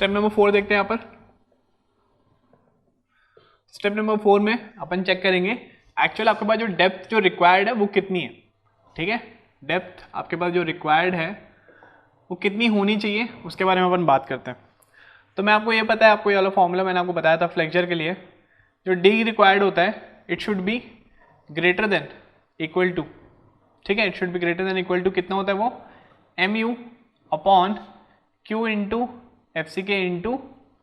Step number 4 देखते हैं यहाँ पर। स्टेप नंबर 4 में अपन चेक करेंगे एक्चुअल आपके पास जो डेप्थ जो रिक्वायर्ड है वो कितनी है। ठीक है, डेप्थ आपके पास जो रिक्वायर्ड है वो कितनी होनी चाहिए उसके बारे में अपन बात करते हैं। तो मैं आपको ये पता है, आपको ये वाला फॉर्मूला मैंने आपको बताया था फ्लेक्चर के लिए, जो डी रिक्वायर्ड होता है it should be greater than equal to, ठीक है, it should be greater than equal to कितना होता है वो, M U upon Q into F C के इंटू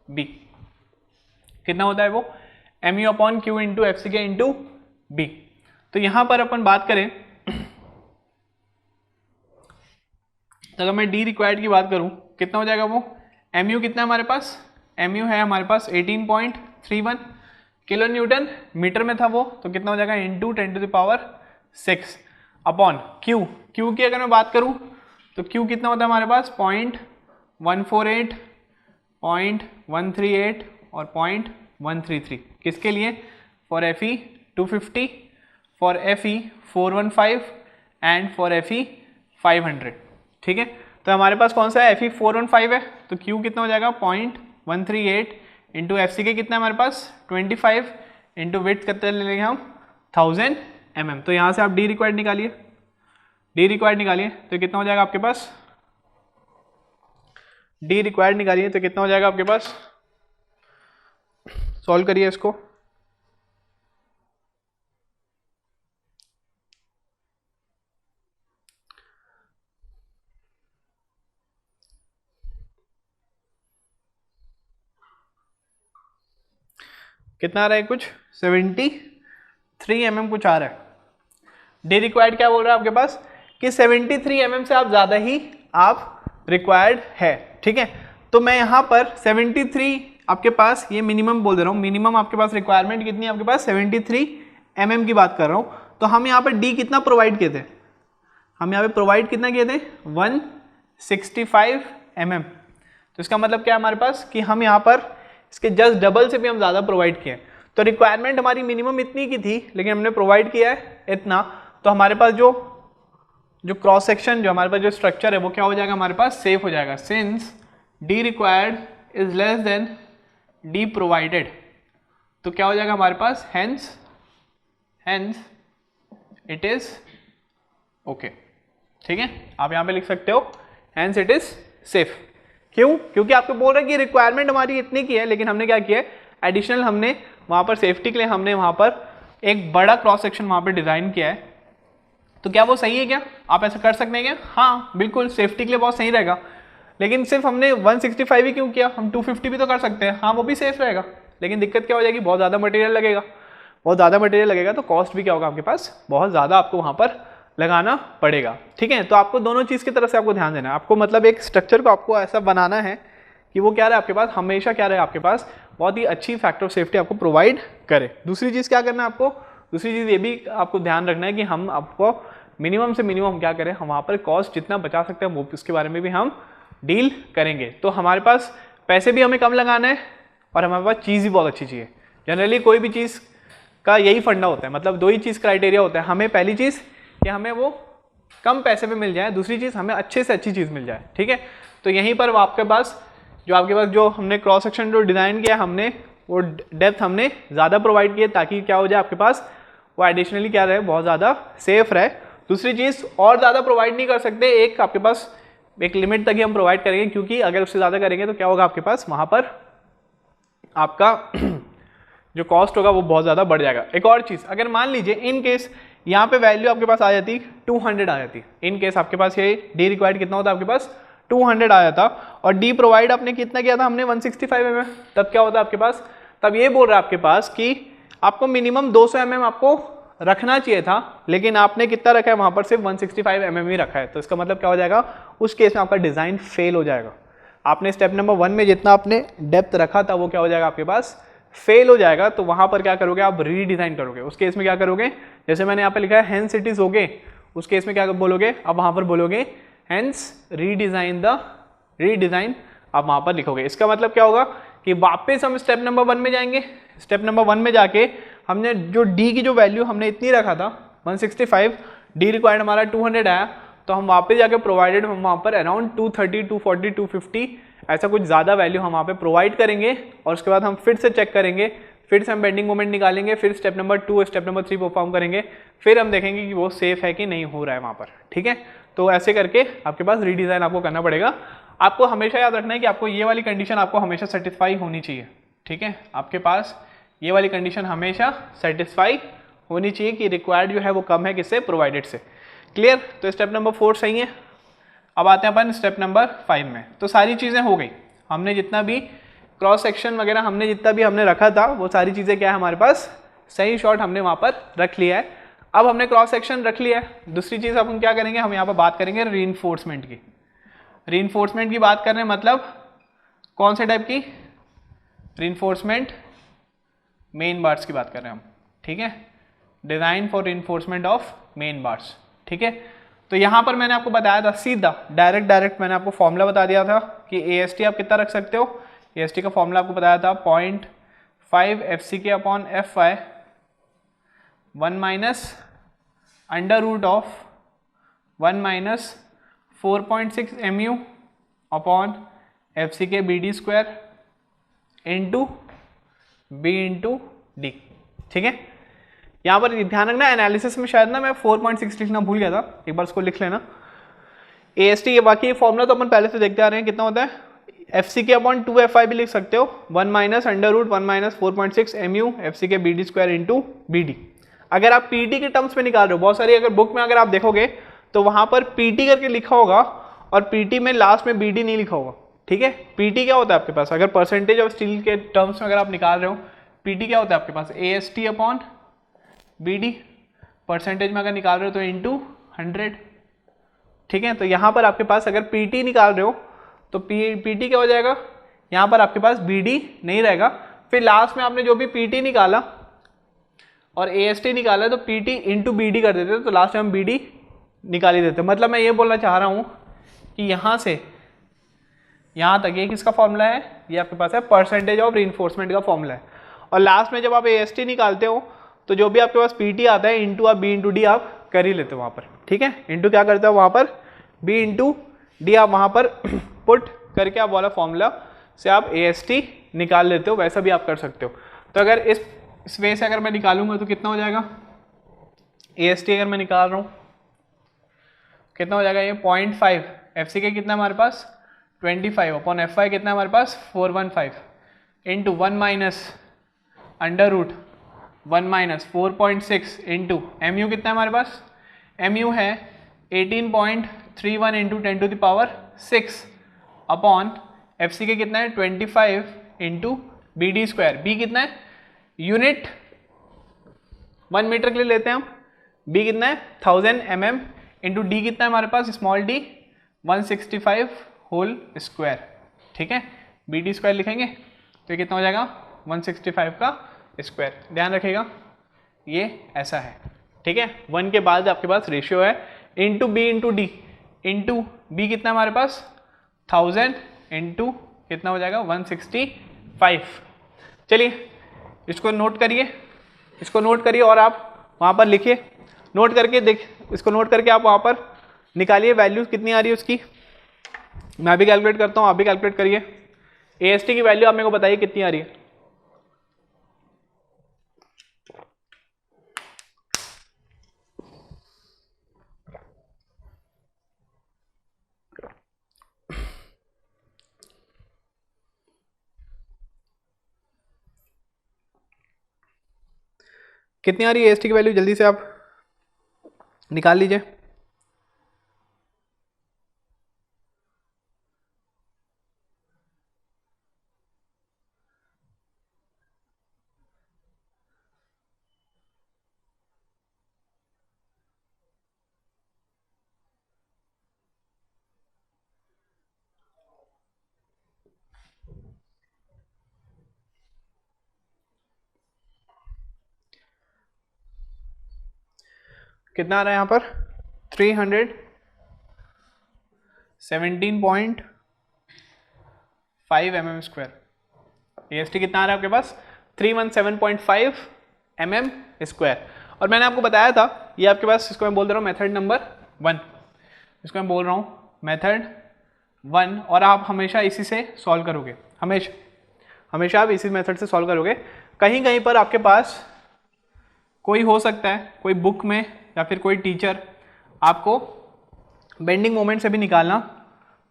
बी। कितना होता है वो, M U upon Q into F C के इंटू बी। तो यहां पर अपन बात करें तो अगर मैं डी रिक्वायर्ड की बात करूं कितना हो जाएगा वो, एम यू कितना है हमारे पास, एम यू है हमारे पास 18.31 किलो न्यूटन मीटर में था वो, तो कितना हो जाएगा इंटू 10⁶ अपॉन क्यू। क्यू की अगर मैं बात करूं तो क्यू कितना होता है हमारे पास 0.148, 0.138 और 0.133। किसके लिए, for F E 250, for F E 415 and for F E 500। ठीक है, तो हमारे पास कौन सा है, एफ ई 415 है, तो क्यू कितना हो जाएगा 0.138 इंटू एफ सी के कितना है हमारे पास 25 इंटू विड्थ कितना ले लेंगे हम 1000 mm। तो यहाँ से आप डी रिक्वायर्ड निकालिए, डी रिक्वायर्ड निकालिए तो कितना हो जाएगा आपके पास, डी रिक्वायर्ड निकालिए तो कितना हो जाएगा आपके पास, सॉल्व करिए इसको। कितना आ रहा है, कुछ 73 mm कुछ आ रहा है। डी रिक्वायर्ड क्या बोल रहा है आपके पास कि 73 mm से आप ज़्यादा ही आप रिक्वायर्ड है। ठीक है, तो मैं यहाँ पर 73 आपके पास ये मिनिमम बोल दे रहा हूँ, मिनिमम आपके पास रिक्वायरमेंट कितनी है आपके पास 73 mm की बात कर रहा हूँ। तो हम यहाँ पर डी कितना प्रोवाइड किए थे, हम यहाँ पे प्रोवाइड कितना किए थे 165 mm। तो इसका मतलब क्या है हमारे पास कि हम यहाँ पर इसके जस्ट डबल से भी हम ज़्यादा प्रोवाइड किए। तो रिक्वायरमेंट हमारी मिनिमम इतनी की थी लेकिन हमने प्रोवाइड किया है इतना, तो हमारे पास जो क्रॉस सेक्शन जो हमारे पास जो स्ट्रक्चर है वो क्या हो जाएगा हमारे पास, सेफ हो जाएगा। Since D required is less than D provided, तो क्या हो जाएगा हमारे पास, हेंस इट इज ओके। ठीक है, आप यहाँ पे लिख सकते हो हेंस इट इज सेफ। क्यों, क्योंकि आपको बोल रहे हैं कि रिक्वायरमेंट हमारी इतनी की है लेकिन हमने क्या किया है एडिशनल, हमने वहाँ पर सेफ्टी के लिए हमने वहाँ पर एक बड़ा क्रॉस सेक्शन वहाँ पर डिज़ाइन किया है। तो क्या वो सही है, क्या आप ऐसा कर सकते हैं क्या, हाँ बिल्कुल सेफ्टी के लिए बहुत सही रहेगा। लेकिन सिर्फ हमने 165 ही क्यों किया, हम 250 भी तो कर सकते हैं, हाँ वो भी सेफ रहेगा। लेकिन दिक्कत क्या हो जाएगी, बहुत ज़्यादा मटेरियल लगेगा, बहुत ज़्यादा मटेरियल लगेगा तो कॉस्ट भी क्या होगा आपके पास, बहुत ज़्यादा आपको वहाँ पर लगाना पड़ेगा। ठीक है, तो आपको दोनों चीज़ की तरफ से आपको ध्यान देना है। आपको मतलब एक स्ट्रक्चर को आपको ऐसा बनाना है कि वो क्या रहे आपके पास, हमेशा क्या रहे आपके पास बहुत ही अच्छी फैक्टर ऑफ सेफ्टी आपको प्रोवाइड करे। दूसरी चीज़ क्या करना है आपको, दूसरी चीज़ ये भी आपको ध्यान रखना है कि हम आपको मिनिमम से मिनिमम क्या करें, हम वहाँ पर कॉस्ट जितना बचा सकते हैं वो उसके बारे में भी हम डील करेंगे। तो हमारे पास पैसे भी हमें कम लगाना है और हमारे पास चीज़ भी बहुत अच्छी चाहिए। जनरली कोई भी चीज़ का यही फंडा होता है, मतलब दो ही चीज़ क्राइटेरिया होता है, हमें पहली चीज़ कि हमें वो कम पैसे पे मिल जाए, दूसरी चीज़ हमें अच्छे से अच्छी चीज़ मिल जाए। ठीक है, तो यहीं पर आपके पास जो हमने क्रॉस सेक्शन जो डिज़ाइन किया हमने वो डेप्थ हमने ज़्यादा प्रोवाइड किए ताकि क्या हो जाए आपके पास वो एडिशनली क्या रहे, बहुत ज़्यादा सेफ रहे। दूसरी चीज़ और ज़्यादा प्रोवाइड नहीं कर सकते, एक आपके पास एक लिमिट तक ही हम प्रोवाइड करेंगे, क्योंकि अगर उससे ज़्यादा करेंगे तो क्या होगा आपके पास वहाँ पर आपका जो कॉस्ट होगा वो बहुत ज़्यादा बढ़ जाएगा। एक और चीज़, अगर मान लीजिए इन केस यहाँ पे वैल्यू आपके पास आ जाती 200 आ जाती, इन केस आपके पास ये डी रिक्वायर्ड कितना होता है आपके पास 200 आ जाता और डी प्रोवाइड आपने कितना किया था हमने 165 mm, तब क्या होता है आपके पास, तब ये बोल रहा है आपके पास कि आपको मिनिमम 200 mm आपको रखना चाहिए था, लेकिन आपने कितना रखा है वहाँ पर सिर्फ 165 mm ही रखा है। तो इसका मतलब क्या हो जाएगा, उस केस में आपका डिज़ाइन फेल हो जाएगा। आपने स्टेप नंबर 1 में जितना आपने डेप्थ रखा था वो क्या हो जाएगा आपके पास फेल हो जाएगा। तो वहाँ पर क्या करोगे आप, रीडिज़ाइन करोगे। उस केस में क्या करोगे, जैसे मैंने यहाँ पे लिखा है हेंस इट इज ओके, उस केस में क्या बोलोगे आप, वहाँ पर बोलोगे हेंस रीडिज़ाइन आप वहाँ पर लिखोगे। इसका मतलब क्या होगा कि वापस हम स्टेप नंबर 1 में जाएंगे। स्टेप नंबर 1 में जाके हमने जो डी की जो वैल्यू हमने इतनी रखा था 165, डी रिक्वायर्ड हमारा 200 आया, तो हम वापस जाके प्रोवाइडेड हम वहाँ पर अराउंड 230, 240, 250 ऐसा कुछ ज़्यादा वैल्यू हम वहाँ पे प्रोवाइड करेंगे और उसके बाद हम फिर से चेक करेंगे, फिर से हम बेंडिंग मोमेंट निकालेंगे, फिर step number 2 step number 3 perform करेंगे, फिर हम देखेंगे कि वो सेफ है कि नहीं हो रहा है वहाँ पर। ठीक है, तो ऐसे करके आपके पास रीडिज़ाइन आपको करना पड़ेगा। आपको हमेशा याद रखना है कि आपको ये वाली कंडीशन आपको हमेशा सेटिस्फाई होनी चाहिए। ठीक है, आपके पास ये वाली कंडीशन हमेशा सेटिस्फाई होनी चाहिए कि रिक्वायर्ड जो है वो कम है किससे, प्रोवाइडेड से। क्लियर, तो स्टेप नंबर 4 सही है। अब आते हैं अपन स्टेप नंबर 5 में। तो सारी चीज़ें हो गई, हमने जितना भी क्रॉस सेक्शन वगैरह हमने जितना भी हमने रखा था वो सारी चीज़ें क्या है हमारे पास, सही शॉट हमने वहाँ पर रख लिया है। अब हमने क्रॉस सेक्शन रख लिया है, दूसरी चीज़ अब हम क्या करेंगे, हम यहाँ पर बात करेंगे रीइंफोर्समेंट की। रीइंफोर्समेंट की बात कर रहे हैं, मतलब कौन से टाइप की रीइंफोर्समेंट, मेन बार्स की बात कर रहे हैं हम। ठीक है, design for reinforcement of main bars. ठीक है, तो यहाँ पर मैंने आपको बताया था सीधा डायरेक्ट मैंने आपको फॉर्मूला बता दिया था कि AST आप कितना रख सकते हो। AST का फॉर्मूला आपको बताया था 0.5 FCK upon FY 1 minus under root of 1 minus 4.6 MU upon FCK BD square into B into D। ठीक है, यहाँ पर ध्यान रखना एनालिसिस में शायद ना मैं 4.6 लिखना भूल गया था, एक बार उसको लिख लेना। AST ये बाकी फॉर्मूला तो अपन पहले से देखते आ रहे हैं कितना होता है, FCK अपॉन 2FI भी लिख सकते हो, 1 minus under root 1 minus 4.6 MU FCK BD square into BD। अगर आप PT के टर्म्स में निकाल रहे हो, बहुत सारी अगर बुक में अगर आप देखोगे तो वहाँ पर PT करके लिखा होगा और PT में लास्ट में BD नहीं लिखा होगा। ठीक है, PT क्या होता है आपके पास, अगर परसेंटेज ऑफ स्टील के टर्म्स में अगर आप निकाल रहे हो, PT क्या होता है आपके पास, AST अपॉन BD, परसेंटेज में अगर निकाल रहे हो तो इंटू 100। ठीक है, तो यहाँ पर आपके पास अगर PT निकाल रहे हो तो PT क्या हो जाएगा, यहाँ पर आपके पास BD नहीं रहेगा, फिर लास्ट में आपने जो भी PT निकाला और AST निकाला तो PT इंटू BD कर देते, तो लास्ट में हम BD निकाल ही देते। मतलब मैं ये बोलना चाह रहा हूँ कि यहाँ से यहाँ तक ये किसका फॉर्मूला है, ये आपके पास है परसेंटेज ऑफ रीइंफोर्समेंट का फॉर्मूला है। और लास्ट में जब आप AST निकालते हो तो जो भी आपके पास PT आता है इंटू आप B इंटू D आप कर ही लेते हो वहाँ पर। ठीक है, इंटू क्या करते हो वहाँ पर, B इंटू D आप वहाँ पर पुट करके आप वाला फॉर्मूला से आप AST निकाल लेते हो, वैसा भी आप कर सकते हो। तो अगर इस वे से अगर मैं निकालूंगा तो कितना हो जाएगा, AST अगर मैं निकाल रहा हूँ कितना हो जाएगा, ये 0.5 FCK कितना हमारे पास 25 अपॉन FY कितना हमारे पास 415 into 1 minus under root 1 minus 4.6 into MU कितना है हमारे पास, MU है 18.31 into 10 to the power 6 upon FCK कितना है 25 इंटू BD स्क्वायर, B कितना है यूनिट 1 मीटर के लिए लेते हैं हम, B कितना है 1000 mm इंटू D कितना है हमारे पास स्मॉल d 165 होल स्क्वायर। ठीक है, BD स्क्वायर लिखेंगे तो ये कितना हो जाएगा 165 का स्क्वायर। ध्यान रखिएगा ये ऐसा है। ठीक है, 1 के बाद आपके पास रेशियो है into B into D into B कितना हमारे पास 1000 इंटू कितना हो जाएगा 165। चलिए इसको नोट करिए और आप वहाँ पर लिखिए, नोट करके इसको नोट करके आप वहाँ पर निकालिए वैल्यू कितनी आ रही है उसकी। मैं भी कैलकुलेट करता हूँ, आप भी कैलकुलेट करिए। AST की वैल्यू आप मेरे को बताइए कितनी आ रही है। कितनी आ रही है AST की वैल्यू, जल्दी से आप निकाल लीजिए। कितना आ रहा है यहाँ पर 317.5 mm स्क्वायर। AST कितना आ रहा है आपके पास 317.5 mm स्क्वायर। और मैंने आपको बताया था ये आपके पास, इसको मैं बोल रहा हूँ मेथड नंबर 1, इसको मैं बोल रहा हूँ मेथड 1 और आप हमेशा इसी से सॉल्व करोगे, हमेशा आप इसी मेथड से सॉल्व करोगे। कहीं कहीं पर आपके पास कोई हो सकता है, कोई बुक में या फिर कोई टीचर आपको बेंडिंग मोमेंट से भी निकालना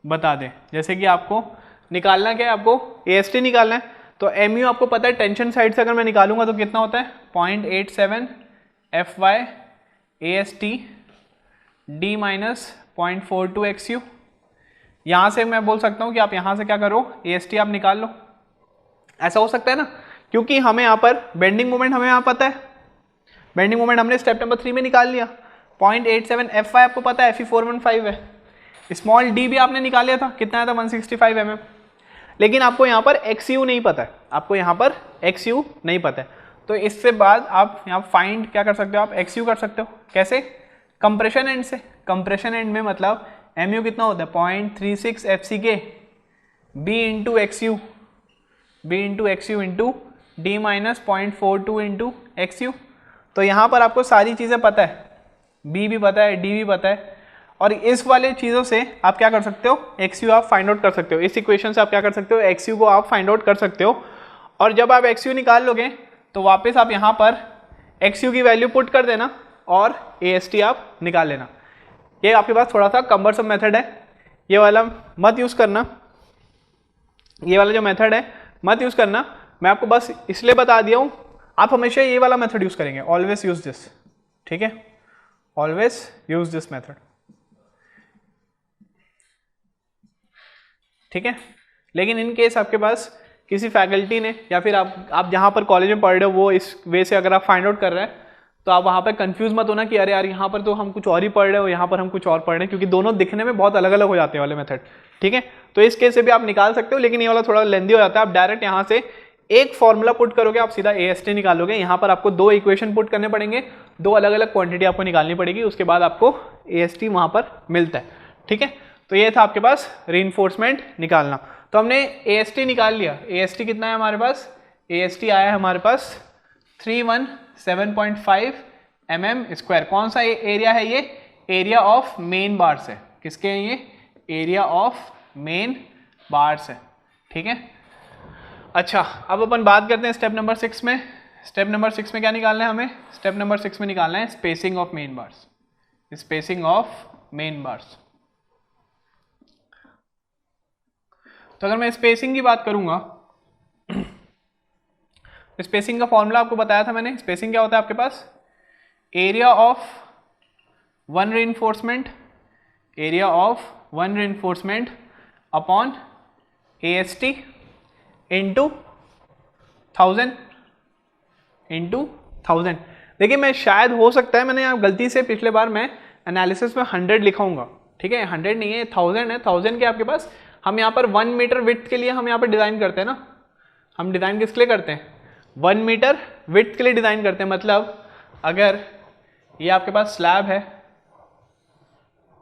बता दे। जैसे कि आपको निकालना क्या है, आपको AST निकालना है, तो MU आपको पता है टेंशन साइड से अगर मैं निकालूंगा तो कितना होता है 0.87 FY AST D minus 0.42 XU। यहाँ से मैं बोल सकता हूँ कि आप यहाँ से क्या करो, AST आप निकाल लो। ऐसा हो सकता है ना, क्योंकि हमें यहाँ पर बेंडिंग मोमेंट हमें यहाँ पता है, बेंडिंग मोमेंट हमने स्टेप नंबर 3 में निकाल लिया। 0.87 FY आपको पता है Fe415 है। स्मॉल d भी आपने निकाल लिया था, कितना आया था 165 mm। लेकिन आपको यहाँ पर XU नहीं पता है, आपको यहाँ पर XU नहीं पता है। तो इससे बाद आप यहाँ फाइंड क्या कर सकते हो, आप XU कर सकते हो। कैसे? कंप्रेशन एंड से। कंप्रेशन एंड में मतलब MU कितना होता है 0.36 FCK B into XU, B into XU into D minus 0.42 into XU। तो यहाँ पर आपको सारी चीज़ें पता है, B भी पता है, D भी पता है, और इस वाले चीज़ों से आप क्या कर सकते हो, XU आप फाइंड आउट कर सकते हो। इस इक्वेशन से आप क्या कर सकते हो, XU को आप फाइंड आउट कर सकते हो। और जब आप XU निकाल लोगे तो वापस आप यहाँ पर XU की वैल्यू पुट कर देना और AST आप निकाल लेना। ये आपके पास थोड़ा सा कम्बरसम मेथड है, ये वाला मत यूज़ करना, ये वाला जो मेथड है मत यूज़ करना। मैं आपको बस इसलिए बता दिया हूँ, आप हमेशा ये वाला मेथड यूज़ करेंगे, ऑलवेज यूज दिस, ठीक है, ऑलवेज यूज दिस मेथड, ठीक है। लेकिन इन केस आपके पास किसी फैकल्टी ने या फिर आप जहाँ पर कॉलेज में पढ़ रहे हो वो इस वे से अगर आप फाइंड आउट कर रहे हैं तो आप वहाँ पर कंफ्यूज मत होना कि अरे यार यहाँ पर तो हम कुछ और ही पढ़ रहे हो, यहाँ पर हम कुछ और पढ़ रहे हैं, क्योंकि दोनों दिखने में बहुत अलग अलग हो जाते हैं वाले मेथड, ठीक है। तो इस केस से भी आप निकाल सकते हो, लेकिन ये वाला थोड़ा लेंदी हो जाता है। आप डायरेक्ट यहाँ से एक फॉर्मूला पुट करोगे, आप सीधा AST निकालोगे। यहाँ पर आपको 2 इक्वेशन पुट करने पड़ेंगे, 2 अलग अलग क्वांटिटी आपको निकालनी पड़ेगी, उसके बाद आपको AST वहाँ पर मिलता है, ठीक है। तो ये था आपके पास रीइंफोर्समेंट निकालना। तो हमने AST निकाल लिया। AST कितना है हमारे पास, AST आया है हमारे पास 317.5 mm²। कौन सा एरिया है ये, एरिया ऑफ मेन बार्स है। किसके हैं ये, एरिया ऑफ मेन बार्स है, ठीक है। अच्छा, अब अपन बात करते हैं स्टेप नंबर 6 में। स्टेप नंबर 6 में क्या निकालना है हमें, स्टेप नंबर 6 में निकालना है spacing of main bars, spacing of main bars. तो अगर मैं स्पेसिंग की बात करूंगा, स्पेसिंग का फॉर्मूला आपको बताया था मैंने। स्पेसिंग क्या होता है आपके पास, area of one reinforcement, area of one reinforcement upon AST into 1000 into 1000। देखिए मैं शायद हो सकता है मैंने गलती से पिछले बार मैं एनालिसिस में 100 लिखाऊंगा, ठीक है, 100 नहीं है, 1000 है। 1000 के आपके पास हम यहाँ पर 1 मीटर विड्थ के लिए हम यहाँ पर डिज़ाइन करते हैं ना, हम डिज़ाइन किसके लिए करते हैं, 1 मीटर विड्थ के लिए डिज़ाइन करते हैं। मतलब अगर ये आपके पास स्लैब है,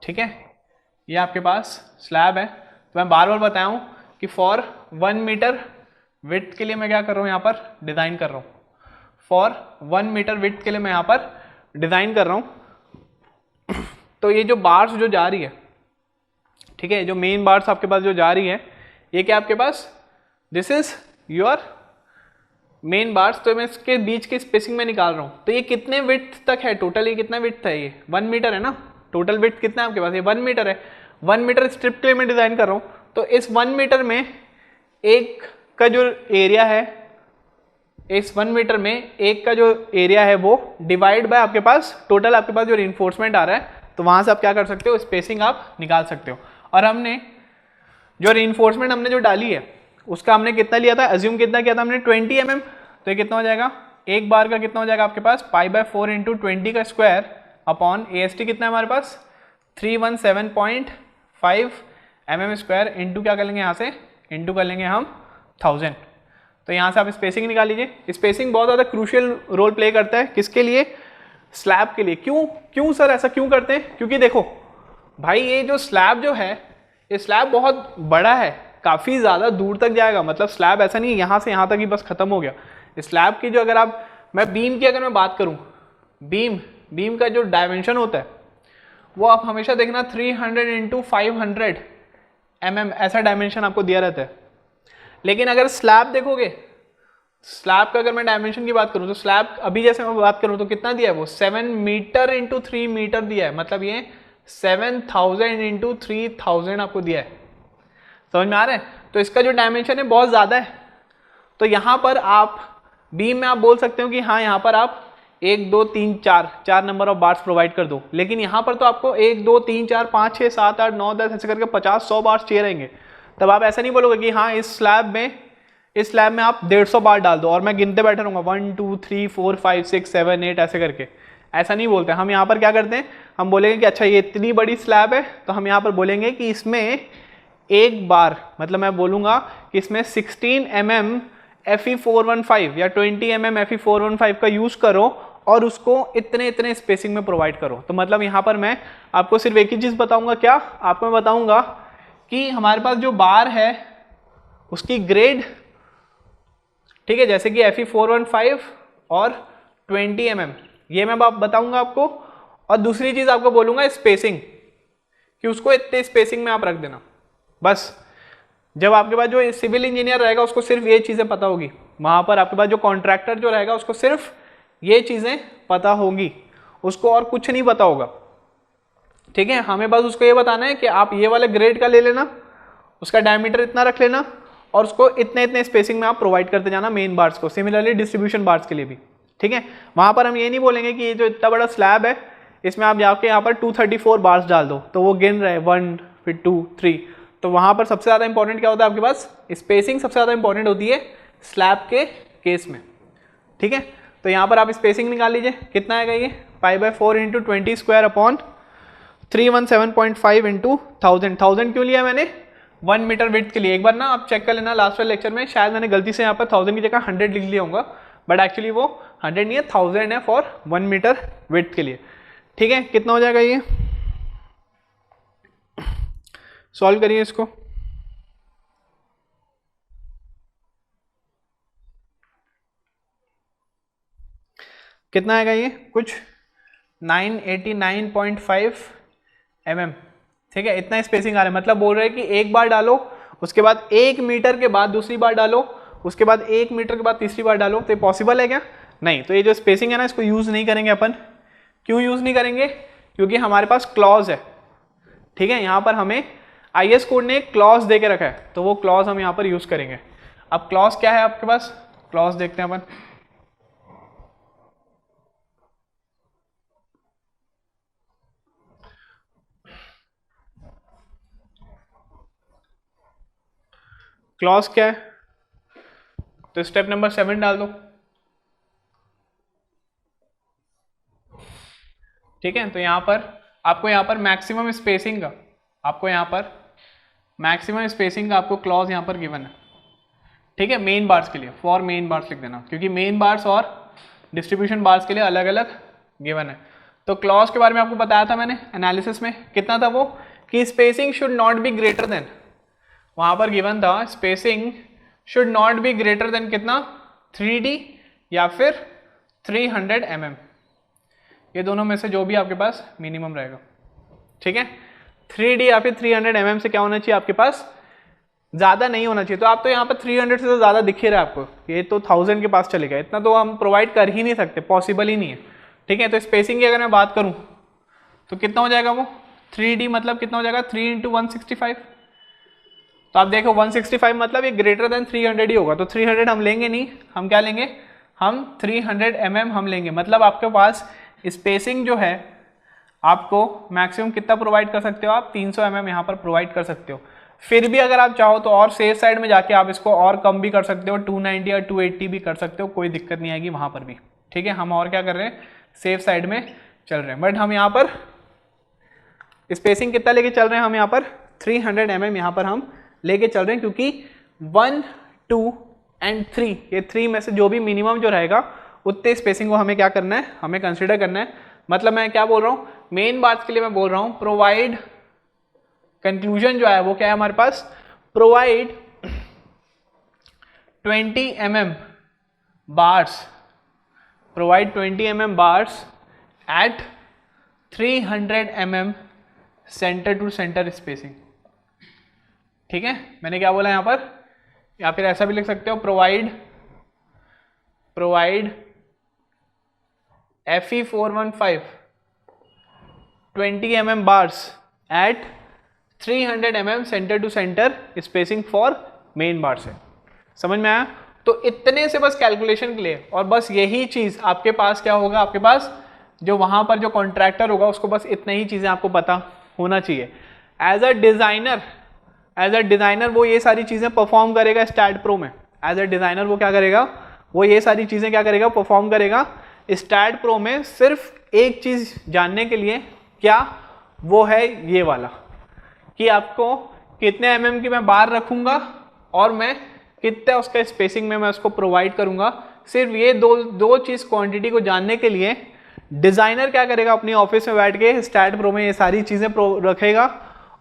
ठीक है, ये आपके पास स्लैब है, तो मैं बार बार बताया हूँ कि फॉर 1 मीटर विड्थ के लिए मैं क्या कर रहा हूँ, यहाँ पर डिज़ाइन कर रहा हूँ। फॉर 1 मीटर विड्थ के लिए मैं यहाँ पर डिज़ाइन कर रहा हूँ। तो ये जो बार्स जो जा रही है, ठीक है, जो मेन बार्स आपके पास जो जा रही है, ये क्या आपके पास, this is your main bars. तो मैं इसके बीच की स्पेसिंग में निकाल रहा हूँ। तो ये कितने विड्थ तक है टोटल, ये कितना विड्थ है, ये 1 मीटर है ना, टोटल विड्थ कितना है आपके पास, ये 1 मीटर है। 1 मीटर स्ट्रिप के लिए मैं डिज़ाइन कर रहा हूँ। तो इस 1 मीटर में एक का जो एरिया है, इस 1 मीटर में एक का जो एरिया है वो डिवाइड बाय आपके पास टोटल आपके पास जो रिइंफोर्समेंट आ रहा है, तो वहाँ से आप क्या कर सकते हो, स्पेसिंग आप निकाल सकते हो। और हमने जो रिइंफोर्समेंट हमने जो डाली है उसका हमने कितना लिया था, अज्यूम कितना किया था हमने 20 mm। तो ये कितना हो जाएगा, एक बार का कितना हो जाएगा आपके पास π/4 इंटू 20 का स्क्वायर अपॉन AST कितना है हमारे पास 317.5 mm² इंटू क्या कर लेंगे यहाँ से, इंटू कर लेंगे हम 1000। तो यहाँ से आप स्पेसिंग निकाल लीजिए। स्पेसिंग बहुत ज़्यादा क्रूशियल रोल प्ले करता है, किसके लिए, स्लैब के लिए। क्यों सर ऐसा क्यों करते हैं, क्योंकि देखो भाई ये जो स्लैब जो है, ये स्लैब बहुत बड़ा है, काफ़ी ज़्यादा दूर तक जाएगा। मतलब स्लैब ऐसा नहीं है यहाँ से यहाँ तक ही बस खत्म हो गया। स्लैब की जो अगर मैं बीम की अगर मैं बात करूँ, बीम का जो डायमेंशन होता है वो आप हमेशा देखना 300 इंटू 500 mm ऐसा डायमेंशन आपको दिया रहता है। लेकिन अगर स्लैब देखोगे, स्लैब का अगर मैं डायमेंशन की बात करूं तो स्लैब अभी जैसे मैं बात करूं तो कितना दिया है वो 7 मीटर इंटू 3 मीटर दिया है, मतलब ये 7000 इंटू 3000 आपको दिया है। समझ में आ रहा है? तो इसका जो डायमेंशन है बहुत ज़्यादा है। तो यहाँ पर आप बीम में आप बोल सकते हो कि हाँ यहाँ पर आप 1 2 3 4 नंबर ऑफ बार्स प्रोवाइड कर दो, लेकिन यहाँ पर तो आपको 1 2 3 4 5 6 7 8 9 10 ऐसे करके 50-100 बार्स चाहिए रहेंगे। तब आप ऐसा नहीं बोलोगे कि हाँ इस स्लैब में आप 150 बार डाल दो और मैं गिनते बैठा रहूँगा 1 2 3 4 5 6 7 8 ऐसे करके। ऐसा नहीं बोलते हम। यहाँ पर क्या करते हैं, हम बोलेंगे कि अच्छा ये इतनी बड़ी स्लैब है तो हम यहाँ पर बोलेंगे कि इसमें एक बार, मतलब मैं बोलूँगा कि इसमें 16 mm Fe415 या 20 mm Fe415 का यूज़ करो और उसको इतने स्पेसिंग में प्रोवाइड करो। तो मतलब यहाँ पर मैं आपको सिर्फ एक ही चीज़ बताऊँगा, क्या आपको मैं बताऊँगा कि हमारे पास जो बार है उसकी ग्रेड, ठीक है, जैसे कि Fe415 और 20 mm, ये मैं बताऊंगा आपको। और दूसरी चीज आपको बोलूंगा स्पेसिंग, कि उसको इतने स्पेसिंग में आप रख देना। बस जब आपके पास जो सिविल इंजीनियर रहेगा उसको सिर्फ ये चीजें पता होगी, वहां पर आपके पास जो कॉन्ट्रैक्टर जो रहेगा उसको सिर्फ ये चीजें पता होगी, उसको और कुछ नहीं पता होगा। ठीक है, हमें बस उसको ये बताना है कि आप ये वाले ग्रेड का ले लेना, उसका डायमीटर इतना रख लेना और उसको इतने स्पेसिंग में आप प्रोवाइड करते जाना मेन बार्स को। सिमिलरली डिस्ट्रीब्यूशन बार्स के लिए भी, ठीक है। वहां पर हम ये नहीं बोलेंगे कि ये जो इतना बड़ा स्लैब है इसमें आप जाके यहाँ पर 234 बार्स डाल दो तो वो गिन रहे 1 फिर 2 3। तो वहां पर सबसे ज्यादा इंपॉर्टेंट क्या होता है आपके पास, स्पेसिंग सबसे ज्यादा इंपॉर्टेंट होती है स्लैब के केस में। ठीक है, तो यहाँ पर आप स्पेसिंग निकाल लीजिए, कितना आएगा ये π/4 इंटू 20 स्क्वायर अपॉन 317.5 इंटू 1000 क्यों लिया मैंने 1 मीटर विड्थ के लिए। एक बार ना आप चेक कर लेना, लास्ट वाले लेक्चर में शायद मैंने गलती से यहाँ पर 1000 की जगह 100 लिख लिया होगा, बट एक्चुअली वो 100 नहीं है, 1000 है फॉर 1 मीटर विड्थ के लिए। ठीक है, कितना हो जाएगा ये, सॉल्व करिए इसको। कितना आएगा ये, कुछ 989.5 mm। ठीक है, इतना स्पेसिंग आ रहा है, मतलब बोल रहे हैं कि एक बार डालो उसके बाद 1 मीटर के बाद दूसरी बार डालो, उसके बाद 1 मीटर के बाद तीसरी बार डालो। तो ये पॉसिबल है क्या, नहीं। तो ये जो स्पेसिंग है ना इसको यूज नहीं करेंगे अपन। क्यों यूज नहीं करेंगे, क्योंकि हमारे पास क्लॉज है। ठीक है, यहाँ पर हमें IS कोड ने एक क्लॉज दे के रखा है, तो वो क्लॉज हम यहाँ पर यूज करेंगे। अब क्लॉज क्या है आपके पास, क्लॉज देखते हैं अपन। क्लॉज क्या है, तो स्टेप नंबर 7 डाल दो। ठीक है, तो यहाँ पर आपको यहाँ पर मैक्सिमम स्पेसिंग का, आपको यहाँ पर मैक्सिमम स्पेसिंग का आपको क्लॉज यहाँ पर गिवन है। ठीक है, मेन बार्स के लिए, फॉर मेन बार्स लिख देना, क्योंकि मेन बार्स और डिस्ट्रीब्यूशन बार्स के लिए अलग अलग गिवन है। तो क्लॉज के बारे में आपको बताया था मैंने एनालिसिस में, कितना था वो, कि spacing should not be greater then, वहां पर गिवन था spacing should not be greater then कितना 3D या फिर 300 mm, ये दोनों में से जो भी आपके पास मिनिमम रहेगा। ठीक है, 3D या फिर 300 mm से क्या होना चाहिए आपके पास, ज्यादा नहीं होना चाहिए। तो आप तो यहाँ पर 300 से तो ज्यादा दिख ही रहा है आपको, ये तो 1000 के पास चलेगा, इतना तो हम प्रोवाइड कर ही नहीं सकते, पॉसिबल ही नहीं है। ठीक है, तो स्पेसिंग की अगर मैं बात करूं तो कितना हो जाएगा वो 3D, मतलब कितना हो जाएगा 3 × 165। तो आप देखो 165 मतलब ये ग्रेटर देन 300 ही होगा, तो 300 हम लेंगे नहीं, हम क्या लेंगे, हम 300 mm हम लेंगे। मतलब आपके पास स्पेसिंग जो है आपको मैक्सिमम कितना प्रोवाइड कर सकते हो आप, 300 mm यहाँ पर प्रोवाइड कर सकते हो। फिर भी अगर आप चाहो तो और सेफ साइड में जाके आप इसको और कम भी कर सकते हो, 290 या 280 भी कर सकते हो, कोई दिक्कत नहीं आएगी वहाँ पर भी। ठीक है, हम और क्या कर रहे हैं, सेफ साइड में चल रहे हैं, बट हम यहाँ पर स्पेसिंग कितना लेके चल रहे हैं, हम यहाँ पर 300 mm यहाँ पर हम लेके चल रहे हैं, क्योंकि 1 2 एंड 3 ये 3 में से जो भी मिनिमम जो रहेगा उतने स्पेसिंग को हमें क्या करना है, हमें कंसिडर करना है। मतलब मैं क्या बोल रहा हूँ, मेन बात के लिए मैं बोल रहा हूँ प्रोवाइड, कंक्लूजन जो है वो क्या है हमारे पास, provide 20 mm bars, provide 20 mm bars at 300 mm centre to centre spacing. ठीक है, मैंने क्या बोला यहाँ पर, या फिर ऐसा भी लिख सकते हो, provide Fe415 20 mm bars at 300 mm centre to centre spacing for main bar से। समझ में आया? तो इतने से बस कैलकुलेशन के लिए, और बस यही चीज आपके पास क्या होगा, आपके पास जो वहां पर जो कॉन्ट्रैक्टर होगा उसको बस इतनी ही चीजें आपको पता होना चाहिए। एज अ डिजाइनर वो ये सारी चीजें परफॉर्म करेगा स्टैट प्रो में। एज अ डिजाइनर वो क्या करेगा, वो ये सारी चीजें क्या करेगा, परफॉर्म करेगा स्टैट प्रो में। सिर्फ एक चीज जानने के लिए, क्या वो है ये वाला, कि आपको कितने mm की मैं बार रखूंगा और मैं कितना उसका स्पेसिंग में मैं उसको प्रोवाइड करूंगा। सिर्फ ये दो चीज क्वांटिटी को जानने के लिए डिजाइनर क्या करेगा, अपनी ऑफिस में बैठ के स्टैट प्रो में ये सारी चीजें रखेगा,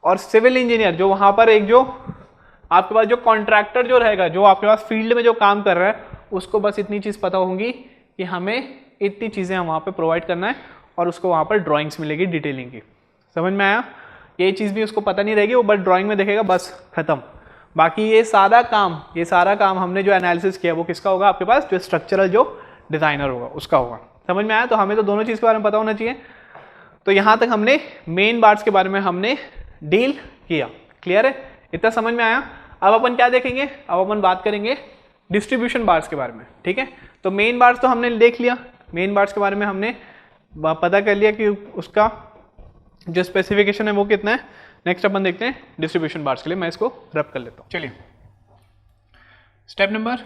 और सिविल इंजीनियर जो वहां पर एक जो आपके पास जो कॉन्ट्रैक्टर जो रहेगा, जो आपके पास फील्ड में जो काम कर रहा है, उसको बस इतनी चीज पता होंगी कि हमें इतनी चीजें हम वहां पे प्रोवाइड करना है, और उसको वहां पर ड्राइंग्स मिलेगी डिटेलिंग की। समझ में आया? ये चीज भी उसको पता नहीं रहेगी, वो बस ड्राइंग में देखेगा, बस खत्म। बाकी ये सारा काम हमने जो एनालिसिस किया वो किसका होगा, आपके पास जो स्ट्रक्चरल जो डिजाइनर होगा उसका होगा। समझ में आया? तो हमें तो दोनों चीज के बारे में पता होना चाहिए। तो यहां तक हमने मेन बार्स के बारे में हमने डील किया। क्लियर है? इतना समझ में आया? अब अपन क्या देखेंगे, अब अपन बात करेंगे डिस्ट्रीब्यूशन बार्स के बारे में। ठीक है, तो मेन बार्स तो हमने देख लिया, मेन बार्स के बारे में हमने पता कर लिया कि उसका जो स्पेसिफिकेशन है वो कितना है। नेक्स्ट अपन देखते हैं डिस्ट्रीब्यूशन बार्स के लिए, मैं इसको रब कर लेता हूँ। चलिए स्टेप नंबर